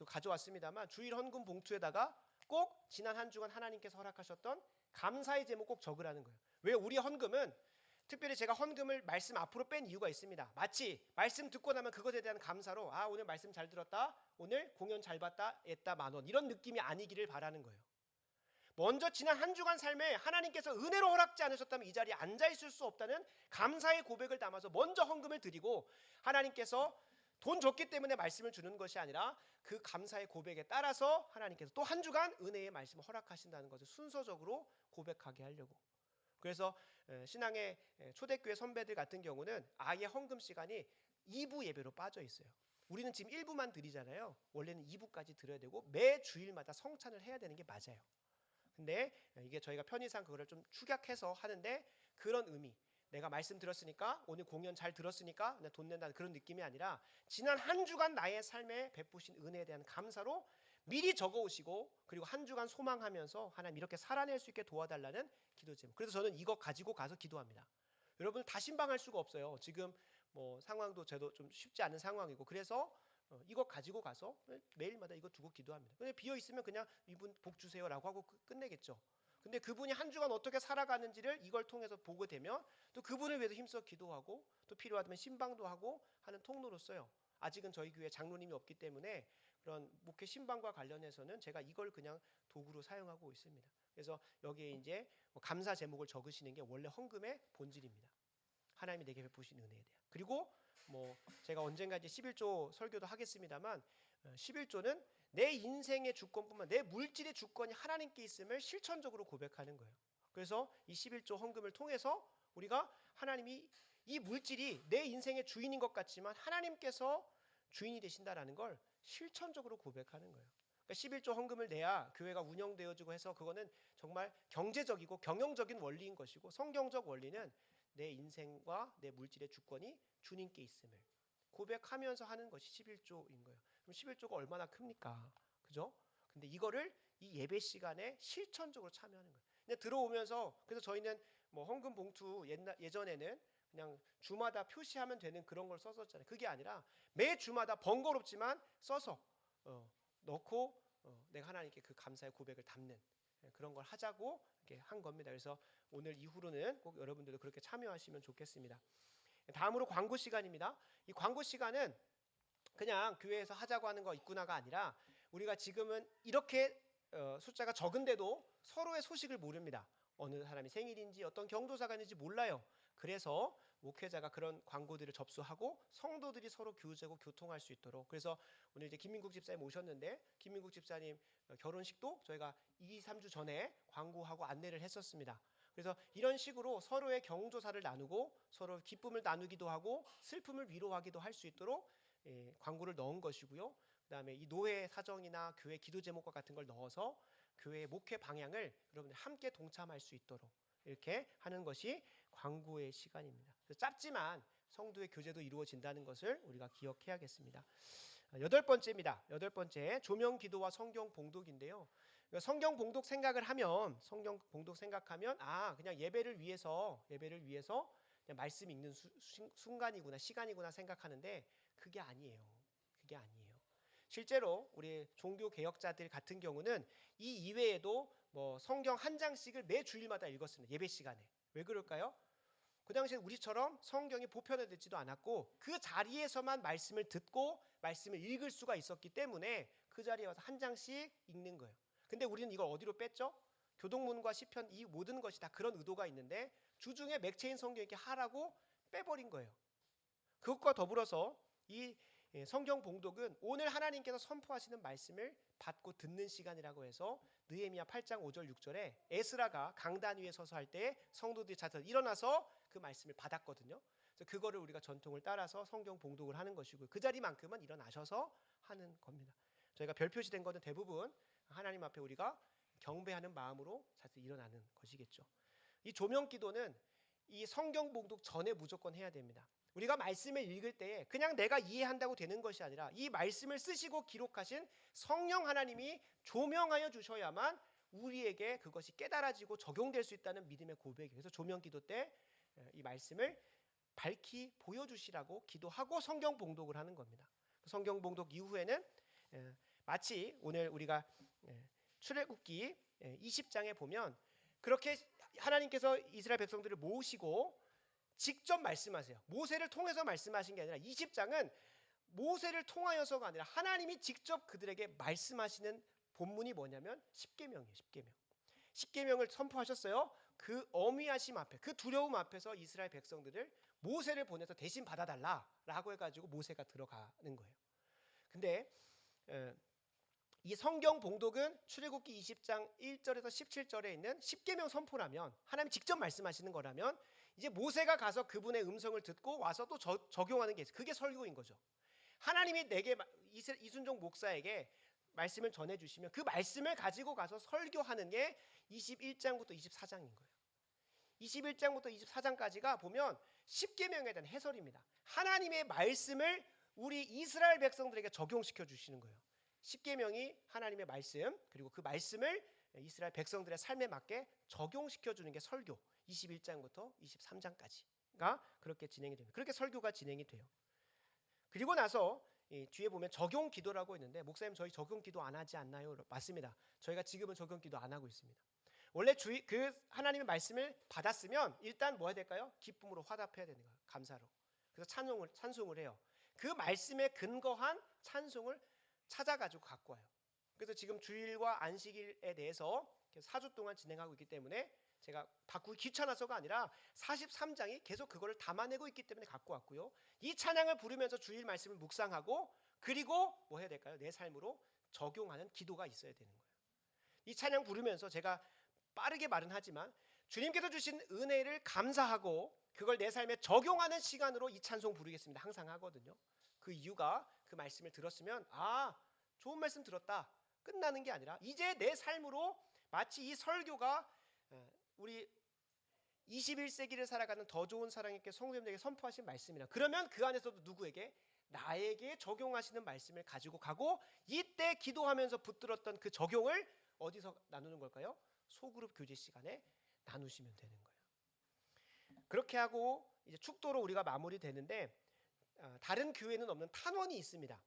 가져왔습니다만 주일 헌금 봉투에다가 꼭 지난 한 주간 하나님께서 허락하셨던 감사의 제목 꼭 적으라는 거예요. 왜? 우리 헌금은 특별히 제가 헌금을 말씀 앞으로 뺀 이유가 있습니다. 마치 말씀 듣고 나면 그것에 대한 감사로 오늘 말씀 잘 들었다, 오늘 공연 잘 봤다, 했다 10,000원 이런 느낌이 아니기를 바라는 거예요. 먼저 지난 한 주간 삶에 하나님께서 은혜로 허락지 않으셨다면 이 자리에 앉아 있을 수 없다는 감사의 고백을 담아서 먼저 헌금을 드리고, 하나님께서 돈 줬기 때문에 말씀을 주는 것이 아니라 그 감사의 고백에 따라서 하나님께서 또 한 주간 은혜의 말씀을 허락하신다는 것을 순서적으로 고백하게 하려고. 그래서 신앙의 초대교회 선배들 같은 경우는 아예 헌금 시간이 2부 예배로 빠져 있어요. 우리는 지금 1부만 드리잖아요. 원래는 2부까지 드려야 되고 매 주일마다 성찬을 해야 되는 게 맞아요. 근데 이게 저희가 편의상 그거를 좀 축약해서 하는데, 그런 의미, 내가 말씀 들었으니까 오늘 공연 잘 들었으니까 그냥 돈 낸다는 그런 느낌이 아니라 지난 한 주간 나의 삶에 베푸신 은혜에 대한 감사로 미리 적어오시고, 그리고 한 주간 소망하면서 하나님 이렇게 살아낼 수 있게 도와달라는 기도 제목. 그래서 저는 이거 가지고 가서 기도합니다. 여러분 다 신방할 수가 없어요. 지금 뭐 상황도 저도 좀 쉽지 않은 상황이고, 그래서 이거 가지고 가서 매일마다 이거 두고 기도합니다. 근데 비어 있으면 그냥 이분 복 주세요라고 하고 끝내겠죠. 근데 그분이 한 주간 어떻게 살아가는지를 이걸 통해서 보게 되면 또 그분을 위해서 힘써 기도하고, 또 필요하다면 신방도 하고 하는 통로로 써요. 아직은 저희 교회 장로님이 없기 때문에 그런 목회 신방과 관련해서는 제가 이걸 그냥 도구로 사용하고 있습니다. 그래서 여기에 이제 감사 제목을 적으시는 게 원래 헌금의 본질입니다. 하나님이 내게 베푸신 은혜에 대한. 그리고 제가 언젠가 이제 11조 설교도 하겠습니다만, 11조는 내 인생의 주권뿐만, 내 물질의 주권이 하나님께 있음을 실천적으로 고백하는 거예요. 그래서 이 11조 헌금을 통해서 우리가 하나님이 이 물질이 내 인생의 주인인 것 같지만 하나님께서 주인이 되신다라는 걸 실천적으로 고백하는 거예요. 그러니까 11조 헌금을 내야 교회가 운영되어지고 해서 그거는 정말 경제적이고 경영적인 원리인 것이고, 성경적 원리는 내 인생과 내 물질의 주권이 주님께 있음을 고백하면서 하는 것이 11조인 거예요. 그럼 11조가 얼마나 큽니까? 그죠? 근데 이거를 이 예배 시간에 실천적으로 참여하는 거예요. 근데 들어오면서, 그래서 저희는 헌금 봉투 예전에는 그냥 주마다 표시하면 되는 그런 걸 썼었잖아요. 그게 아니라 매 주마다 번거롭지만 써서 넣고 내가 하나님께 그 감사의 고백을 담는 그런 걸 하자고 이렇게 한 겁니다. 그래서 오늘 이후로는 꼭 여러분들도 그렇게 참여하시면 좋겠습니다. 다음으로 광고 시간입니다. 이 광고 시간은 그냥 교회에서 하자고 하는 거 있구나가 아니라, 우리가 지금은 이렇게 숫자가 적은데도 서로의 소식을 모릅니다. 어느 사람이 생일인지 어떤 경조사가 있는지 몰라요. 그래서 목회자가 그런 광고들을 접수하고 성도들이 서로 교제하고 교통할 수 있도록. 그래서 오늘 이제 김민국 집사님 오셨는데, 김민국 집사님 결혼식도 저희가 2, 3주 전에 광고하고 안내를 했었습니다. 그래서 이런 식으로 서로의 경조사를 나누고 서로 기쁨을 나누기도 하고 슬픔을 위로하기도 할 수 있도록 광고를 넣은 것이고요. 그다음에 이 노회 사정이나 교회 기도 제목과 같은 걸 넣어서 교회의 목회 방향을 여러분들 함께 동참할 수 있도록 이렇게 하는 것이 광고의 시간입니다. 짧지만 성도의 교제도 이루어진다는 것을 우리가 기억해야겠습니다. 8번째입니다. 8번째, 조명 기도와 성경 봉독인데요. 성경 봉독 생각을 하면, 성경 봉독 생각하면 그냥 예배를 위해서 그냥 말씀 읽는 순간이구나, 시간이구나 생각하는데 그게 아니에요. 그게 아니에요. 실제로 우리 종교 개혁자들 같은 경우는 이 이외에도 성경 한 장씩을 매 주일마다 읽었습니다. 예배 시간에. 왜 그럴까요? 그 당시에 우리처럼 성경이 보편화되지도 않았고 그 자리에서만 말씀을 듣고 말씀을 읽을 수가 있었기 때문에 그 자리에 와서 한 장씩 읽는 거예요. 근데 우리는 이걸 어디로 뺐죠? 교동문과 시편, 이 모든 것이 다 그런 의도가 있는데 주중에 맥체인 성경 읽기 하라고 빼버린 거예요. 그것과 더불어서 이 성경 봉독은 오늘 하나님께서 선포하시는 말씀을 받고 듣는 시간이라고 해서 느헤미야 8장 5절 6절에 에스라가 강단 위에 서서 할 때 성도들이 자서 일어나서 그 말씀을 받았거든요. 그래서 그거를 우리가 전통을 따라서 성경 봉독을 하는 것이고, 그 자리만큼은 일어나셔서 하는 겁니다. 저희가 별 표시된 것은 대부분 하나님 앞에 우리가 경배하는 마음으로 자세 일어나는 것이겠죠. 이 조명 기도는 이 성경 봉독 전에 무조건 해야 됩니다. 우리가 말씀을 읽을 때에 그냥 내가 이해한다고 되는 것이 아니라 이 말씀을 쓰시고 기록하신 성령 하나님이 조명하여 주셔야만 우리에게 그것이 깨달아지고 적용될 수 있다는 믿음의 고백이에요. 그래서 조명 기도 때 이 말씀을 밝히 보여주시라고 기도하고 성경 봉독을 하는 겁니다. 성경 봉독 이후에는 마치 오늘 우리가 출애굽기 20장에 보면 그렇게 하나님께서 이스라엘 백성들을 모으시고 직접 말씀하세요. 모세를 통해서 말씀하신 게 아니라 20장은 모세를 통하여서가 아니라 하나님이 직접 그들에게 말씀하시는 본문이 뭐냐면 십계명이에요. 십계명. 십계명을 선포하셨어요. 그 어미하심 앞에, 그 두려움 앞에서 이스라엘 백성들을 모세를 보내서 대신 받아달라라고 해가지고 모세가 들어가는 거예요. 근데 이 성경 봉독은 출애굽기 20장 1절에서 17절에 있는 십계명 선포라면, 하나님 직접 말씀하시는 거라면, 이제 모세가 가서 그분의 음성을 듣고 와서 또 적용하는 게 있어요. 그게 설교인 거죠. 하나님이 내게, 이순종 목사에게 말씀을 전해주시면 그 말씀을 가지고 가서 설교하는 게 21장부터 24장인 거예요. 21장부터 24장까지가 보면 십계명에 대한 해설입니다. 하나님의 말씀을 우리 이스라엘 백성들에게 적용시켜 주시는 거예요. 십계명이 하나님의 말씀, 그리고 그 말씀을 이스라엘 백성들의 삶에 맞게 적용시켜 주는 게 설교. 21장부터 23장까지가 그렇게 진행이 됩니다. 그렇게 설교가 진행이 돼요. 그리고 나서 뒤에 보면 적용 기도라고 있는데, 목사님 저희 적용 기도 안 하지 않나요? 맞습니다. 저희가 지금은 적용 기도 안 하고 있습니다. 원래 그 하나님의 말씀을 받았으면 일단 뭐 해야 될까요? 기쁨으로 화답해야 되는 거예요. 감사로. 그래서 찬송을 해요. 그 말씀에 근거한 찬송을 찾아가지고 갖고 와요. 그래서 지금 주일과 안식일에 대해서 4주 동안 진행하고 있기 때문에 제가 바꾸기 귀찮아서가 아니라 43장이 계속 그거를 담아내고 있기 때문에 갖고 왔고요. 이 찬양을 부르면서 주일 말씀을 묵상하고, 그리고 뭐 해야 될까요? 내 삶으로 적용하는 기도가 있어야 되는 거예요. 이 찬양 부르면서 제가 빠르게 말은 하지만 주님께서 주신 은혜를 감사하고 그걸 내 삶에 적용하는 시간으로 이 찬송 부르겠습니다. 항상 하거든요. 그 이유가 그 말씀을 들었으면 좋은 말씀 들었다 끝나는 게 아니라 이제 내 삶으로 마치 이 설교가 우리 21세기를 살아가는 더 좋은 사랑에게 성도님들에게 선포하신 말씀이라, 그러면 그 안에서도 누구에게? 나에게 적용하시는 말씀을 가지고 가고, 이때 기도하면서 붙들었던 그 적용을 어디서 나누는 걸까요? 소그룹 교제 시간에 나누시면 되는 거예요. 그렇게 하고 이제 축도로 우리가 마무리되는데, 다른 교회는 없는 탄원이 있습니다.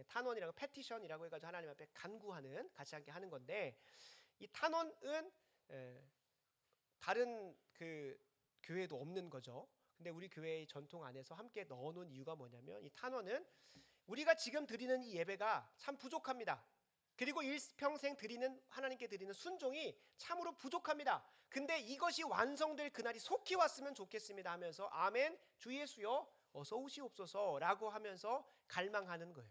탄원이라고, 패티션이라고 해가지고 하나님 앞에 간구하는, 같이 함께 하는 건데, 이 탄원은 다른 그 교회도 없는 거죠. 근데 우리 교회의 전통 안에서 함께 넣어놓은 이유가 뭐냐면, 이 탄원은 우리가 지금 드리는 이 예배가 참 부족합니다. 그리고 일평생 하나님께 드리는 순종이 참으로 부족합니다. 근데 이것이 완성될 그날이 속히 왔으면 좋겠습니다 하면서 아멘 주 예수여 어서 오시옵소서라고 하면서 갈망하는 거예요.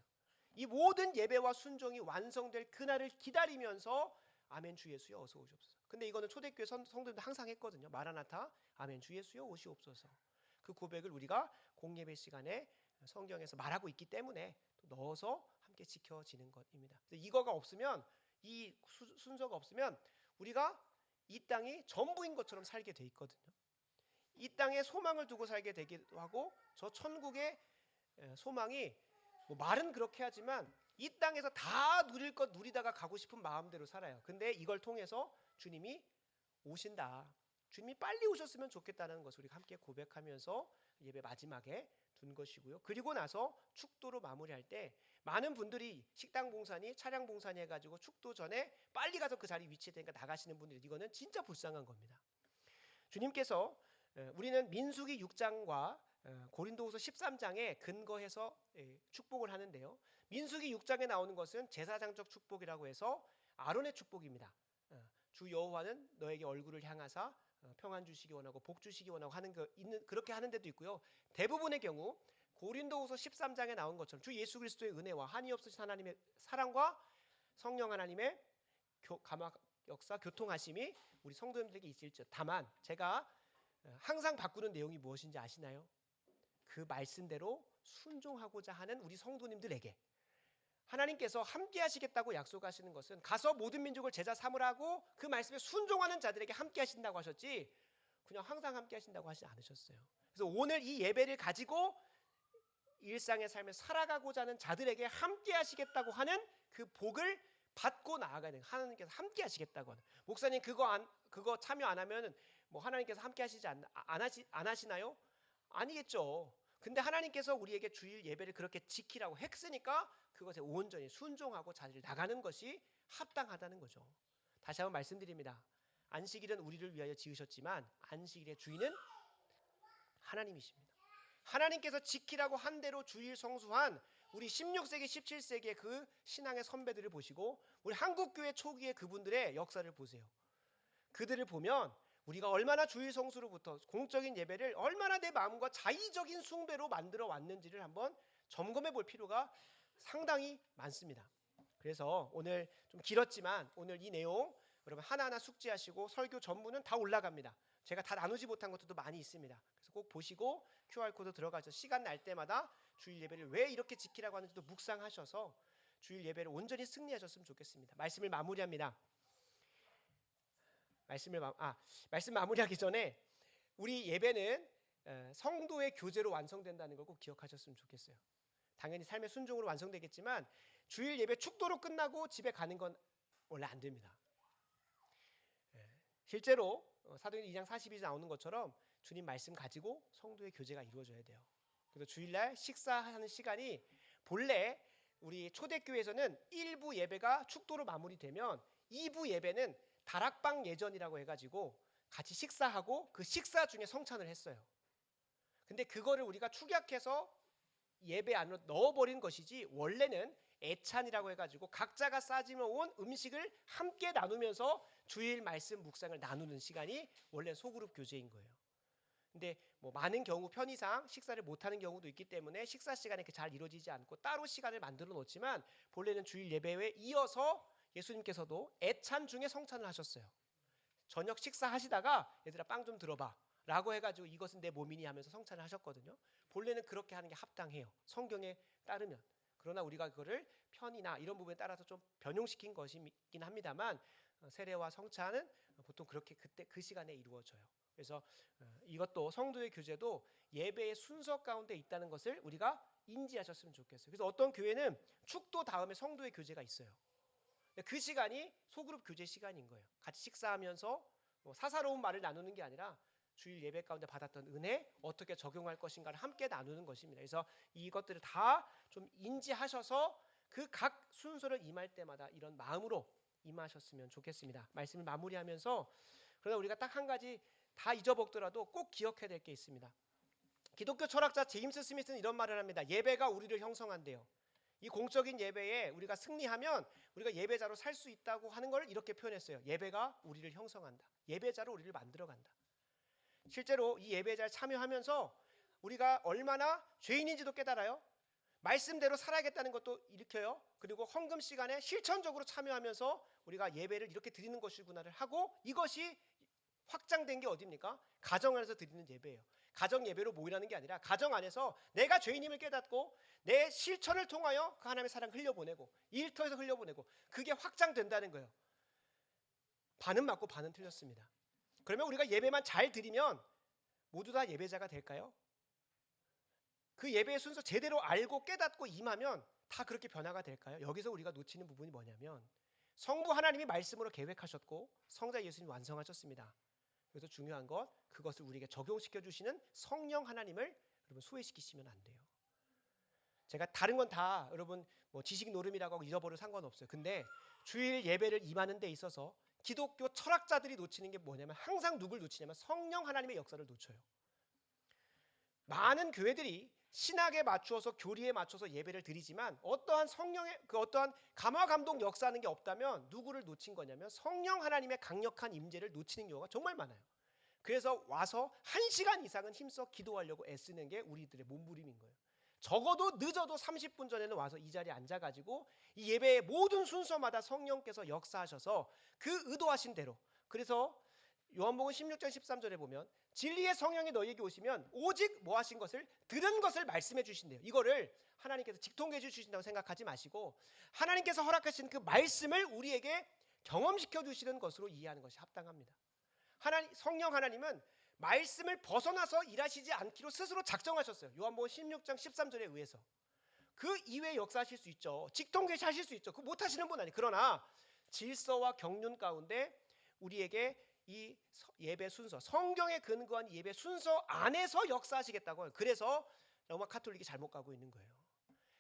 이 모든 예배와 순종이 완성될 그날을 기다리면서 아멘 주 예수여 어서 오시옵소서. 근데 이거는 초대교회 성도들도 항상 했거든요. 마라나타 아멘 주 예수여 오시옵소서. 그 고백을 우리가 공예배 시간에 성경에서 말하고 있기 때문에 또 넣어서 함께 지켜지는 것입니다. 이거가 없으면, 이 순서가 없으면 우리가 이 땅이 전부인 것처럼 살게 돼 있거든요. 이 땅에 소망을 두고 살게 되기도 하고, 저 천국의 소망이 뭐 말은 그렇게 하지만 이 땅에서 다 누릴 것 누리다가 가고 싶은 마음대로 살아요. 근데 이걸 통해서 주님이 오신다, 주님이 빨리 오셨으면 좋겠다는 것을 우리가 함께 고백하면서 예배 마지막에 둔 것이고요. 그리고 나서 축도로 마무리할 때 많은 분들이 식당 봉사니 차량 봉사니 해가지고 축도 전에 빨리 가서 그 자리 위치에 되니까 나가시는 분들이, 이거는 진짜 불쌍한 겁니다. 주님께서 우리는 민수기 6장과 고린도후서 13장에 근거해서 축복을 하는데요. 민수기 6장에 나오는 것은 제사장적 축복이라고 해서 아론의 축복입니다. 주 여호와는 너에게 얼굴을 향하사 평안 주시기 원하고 복 주시기 원하고 하는 거 있는, 그렇게 하는 데도 있고요. 대부분의 경우 고린도후서 13장에 나온 것처럼 주 예수 그리스도의 은혜와 한이 없으신 하나님의 사랑과 성령 하나님의 감화 역사 교통하심이 우리 성도님들에게 있을지. 다만 제가 항상 바꾸는 내용이 무엇인지 아시나요? 그 말씀대로 순종하고자 하는 우리 성도님들에게 하나님께서 함께 하시겠다고 약속하시는 것은 가서 모든 민족을 제자 삼으라고 그 말씀에 순종하는 자들에게 함께 하신다고 하셨지, 그냥 항상 함께 하신다고 하시지 않으셨어요. 그래서 오늘 이 예배를 가지고 일상의 삶을 살아가고자 하는 자들에게 함께 하시겠다고 하는 그 복을 받고 나아가야 돼요. 하나님께서 함께 하시겠다고 하는. 목사님 그거 참여 안 하면 뭐 하나님께서 함께 하시지 안 하시나요? 아니겠죠. 근데 하나님께서 우리에게 주일 예배를 그렇게 지키라고 했으니까 그것에 온전히 순종하고 자리를 나가는 것이 합당하다는 거죠. 다시 한번 말씀드립니다. 안식일은 우리를 위하여 지으셨지만 안식일의 주인은 하나님이십니다. 하나님께서 지키라고 한 대로 주일 성수한 우리 16세기, 17세기의 그 신앙의 선배들을 보시고 우리 한국교회 초기의 그분들의 역사를 보세요. 그들을 보면 우리가 얼마나 주일 성수로부터 공적인 예배를 얼마나 내 마음과 자의적인 숭배로 만들어 왔는지를 한번 점검해 볼 필요가 상당히 많습니다. 그래서 오늘 좀 길었지만 오늘 이 내용 여러분 하나하나 숙지하시고 설교 전문은 다 올라갑니다. 제가 다 나누지 못한 것들도 많이 있습니다. 그래서 꼭 보시고 QR코드 들어가서 시간 날 때마다 주일 예배를 왜 이렇게 지키라고 하는지도 묵상하셔서 주일 예배를 온전히 승리하셨으면 좋겠습니다. 말씀을 마무리합니다. 말씀 마무리하기 전에 우리 예배는 성도의 교제로 완성된다는 걸 꼭 기억하셨으면 좋겠어요. 당연히 삶의 순종으로 완성되겠지만 주일 예배 축도로 끝나고 집에 가는 건 원래 안 됩니다. 실제로 사도행전 2장 42절 나오는 것처럼 주님 말씀 가지고 성도의 교제가 이루어져야 돼요. 그래서 주일날 식사하는 시간이 본래 우리 초대교회에서는 1부 예배가 축도로 마무리되면 2부 예배는 다락방 예전이라고 해가지고 같이 식사하고 그 식사 중에 성찬을 했어요. 근데 그거를 우리가 축약해서 예배 안으로 넣어버린 것이지 원래는 애찬이라고 해가지고 각자가 싸지며 온 음식을 함께 나누면서 주일 말씀 묵상을 나누는 시간이 원래 소그룹 교제인 거예요. 근데 뭐 많은 경우 편의상 식사를 못하는 경우도 있기 때문에 식사 시간이 잘 이루어지지 않고 따로 시간을 만들어 놓지만 본래는 주일 예배에 이어서 예수님께서도 애찬 중에 성찬을 하셨어요. 저녁 식사하시다가 얘들아 빵 좀 들어봐 라고 해가지고 이것은 내 몸이니 하면서 성찬을 하셨거든요. 본래는 그렇게 하는 게 합당해요. 성경에 따르면. 그러나 우리가 그거를 편이나 이런 부분에 따라서 좀 변형시킨 것이긴 합니다만 세례와 성찬은 보통 그렇게 그때 그 시간에 이루어져요. 그래서 이것도 성도의 교제도 예배의 순서 가운데 있다는 것을 우리가 인지하셨으면 좋겠어요. 그래서 어떤 교회는 축도 다음에 성도의 교제가 있어요. 그 시간이 소그룹 교제 시간인 거예요. 같이 식사하면서 사사로운 말을 나누는 게 아니라 주일 예배 가운데 받았던 은혜 어떻게 적용할 것인가를 함께 나누는 것입니다. 그래서 이것들을 다 좀 인지하셔서 그 각 순서를 임할 때마다 이런 마음으로 임하셨으면 좋겠습니다. 말씀을 마무리하면서 그러나 우리가 딱 한 가지 다 잊어먹더라도 꼭 기억해야 될 게 있습니다. 기독교 철학자 제임스 스미스는 이런 말을 합니다. 예배가 우리를 형성한대요. 이 공적인 예배에 우리가 승리하면 우리가 예배자로 살 수 있다고 하는 걸 이렇게 표현했어요. 예배가 우리를 형성한다. 예배자로 우리를 만들어간다. 실제로 이 예배자를 참여하면서 우리가 얼마나 죄인인지도 깨달아요. 말씀대로 살아야겠다는 것도 일으켜요. 그리고 헌금 시간에 실천적으로 참여하면서 우리가 예배를 이렇게 드리는 것이구나를 하고 이것이 확장된 게 어디입니까? 가정 안에서 드리는 예배예요. 가정 예배로 모이라는 게 아니라 가정 안에서 내가 죄인임을 깨닫고 내 실천을 통하여 그 하나님의 사랑을 흘려보내고 일터에서 흘려보내고 그게 확장된다는 거예요. 반은 맞고 반은 틀렸습니다. 그러면 우리가 예배만 잘 드리면 모두 다 예배자가 될까요? 그 예배의 순서 제대로 알고 깨닫고 임하면 다 그렇게 변화가 될까요? 여기서 우리가 놓치는 부분이 뭐냐면 성부 하나님이 말씀으로 계획하셨고 성자 예수님이 완성하셨습니다. 그래서 중요한 것 그것을 우리에게 적용시켜 주시는 성령 하나님을 여러분 소외시키시면 안 돼요. 제가 다른 건 다 여러분 뭐 지식 노름이라고 하고 잊어버려도 상관없어요. 근데 주일 예배를 임하는 데 있어서 기독교 철학자들이 놓치는 게 뭐냐면 항상 누굴 놓치냐면 성령 하나님의 역사를 놓쳐요. 많은 교회들이 신학에 맞추어서 교리에 맞춰서 예배를 드리지만 어떠한 성령의 어떠한 감화 감동 역사하는 게 없다면 누구를 놓친 거냐면 성령 하나님의 강력한 임재를 놓치는 경우가 정말 많아요. 그래서 와서 1시간 이상은 힘써 기도하려고 애쓰는 게 우리들의 몸부림인 거예요. 적어도 늦어도 30분 전에는 와서 이 자리에 앉아가지고 이 예배의 모든 순서마다 성령께서 역사하셔서 그 의도하신 대로 그래서 요한복음 16장 13절에 보면 진리의 성령이 너희에게 오시면 오직 뭐 하신 것을 들은 것을 말씀해 주신대요. 이거를 하나님께서 직통해 주신다고 생각하지 마시고 하나님께서 허락하신 그 말씀을 우리에게 경험시켜 주시는 것으로 이해하는 것이 합당합니다. 성령 하나님은 말씀을 벗어나서 일하시지 않기로 스스로 작정하셨어요. 요한복음 16장 13절에 의해서. 그 이외에 역사하실 수 있죠. 직통계시 하실 수 있죠. 그거 못하시는 분 아니에요. 그러나 질서와 경륜 가운데 우리에게 이 예배 순서, 성경에 근거한 예배 순서 안에서 역사하시겠다고 해요. 그래서 로마 카톨릭이 잘못 가고 있는 거예요.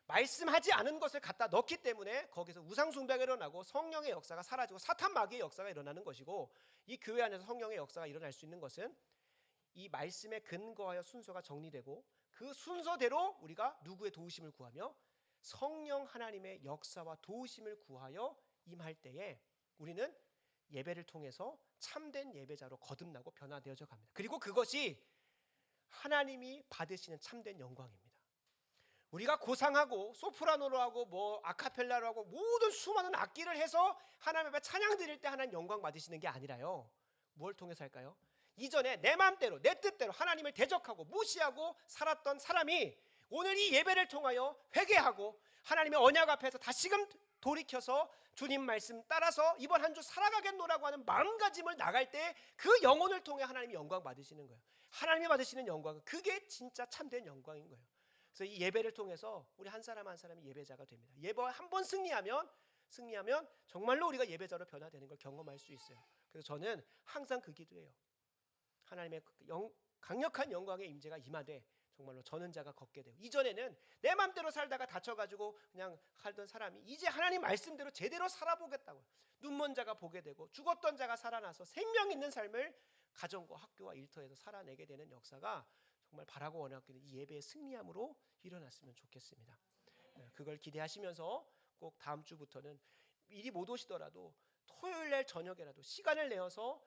말씀하지 않은 것을 갖다 넣기 때문에 거기서 우상 숭배가 일어나고 성령의 역사가 사라지고 사탄 마귀의 역사가 일어나는 것이고 이 교회 안에서 성령의 역사가 일어날 수 있는 것은 이 말씀에 근거하여 순서가 정리되고 그 순서대로 우리가 누구의 도우심을 구하며 성령 하나님의 역사와 도우심을 구하여 임할 때에 우리는 예배를 통해서 참된 예배자로 거듭나고 변화되어져 갑니다. 그리고 그것이 하나님이 받으시는 참된 영광입니다. 우리가 고상하고 소프라노로 하고 뭐 아카펠라로 하고 모든 수많은 악기를 해서 하나님 앞에 찬양 드릴 때 하나님 영광 받으시는 게 아니라요. 뭘 통해서 할까요? 이전에 내 마음대로 내 뜻대로 하나님을 대적하고 무시하고 살았던 사람이 오늘 이 예배를 통하여 회개하고 하나님의 언약 앞에서 다시금 돌이켜서 주님 말씀 따라서 이번 한 주 살아가겠노라고 하는 마음가짐을 나갈 때 그 영혼을 통해 하나님이 영광 받으시는 거예요. 하나님이 받으시는 영광은 그게 진짜 참된 영광인 거예요. 그래서 이 예배를 통해서 우리 한 사람 한 사람이 예배자가 됩니다. 예배 한 번 승리하면 정말로 우리가 예배자로 변화되는 걸 경험할 수 있어요. 그래서 저는 항상 그 기도해요. 하나님의 강력한 영광의 임재가 임하되 정말로 저는 자가 걷게 되고, 이전에는 내 맘대로 살다가 다쳐가지고 그냥 살던 사람이 이제 하나님 말씀대로 제대로 살아보겠다고, 눈먼 자가 보게 되고 죽었던 자가 살아나서 생명 있는 삶을 가정과 학교와 일터에서 살아내게 되는 역사가 정말 바라고 원하는 이 예배의 승리함으로 일어났으면 좋겠습니다. 그걸 기대하시면서 꼭 다음 주부터는 일이 못 오시더라도 토요일 날 저녁에라도 시간을 내어서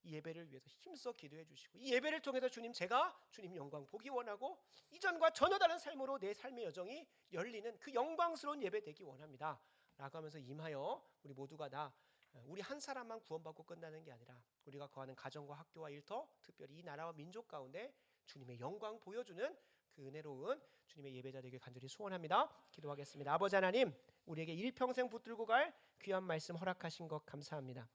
이 예배를 위해서 힘써 기도해 주시고, 이 예배를 통해서 제가 주님 영광 보기 원하고 이전과 전혀 다른 삶으로 내 삶의 여정이 열리는 그 영광스러운 예배 되기 원합니다 라고 하면서 임하여 우리 모두가 우리 한 사람만 구원받고 끝나는 게 아니라 우리가 거하는 가정과 학교와 일터, 특별히 이 나라와 민족 가운데 주님의 영광 보여주는 그 은혜로운 주님의 예배자 되길 간절히 소원합니다. 기도하겠습니다. 아버지 하나님, 우리에게 일평생 붙들고 갈 귀한 말씀 허락하신 것 감사합니다.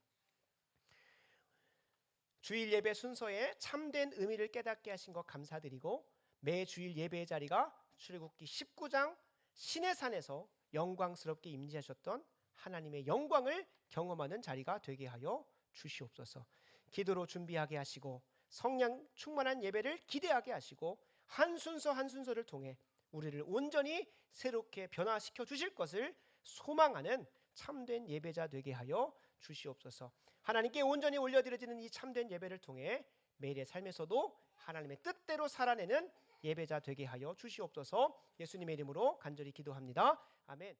주일 예배 순서에 참된 의미를 깨닫게 하신 것 감사드리고, 매 주일 예배의 자리가 출애굽기 19장 시내산에서 영광스럽게 임재하셨던 하나님의 영광을 경험하는 자리가 되게 하여 주시옵소서. 기도로 준비하게 하시고 성령 충만한 예배를 기대하게 하시고 한 순서 한 순서를 통해 우리를 온전히 새롭게 변화시켜 주실 것을 소망하는 참된 예배자 되게 하여 주시옵소서. 하나님께 온전히 올려드려지는 이 참된 예배를 통해 매일의 삶에서도 하나님의 뜻대로 살아내는 예배자 되게 하여 주시옵소서. 예수님의 이름으로 간절히 기도합니다. 아멘.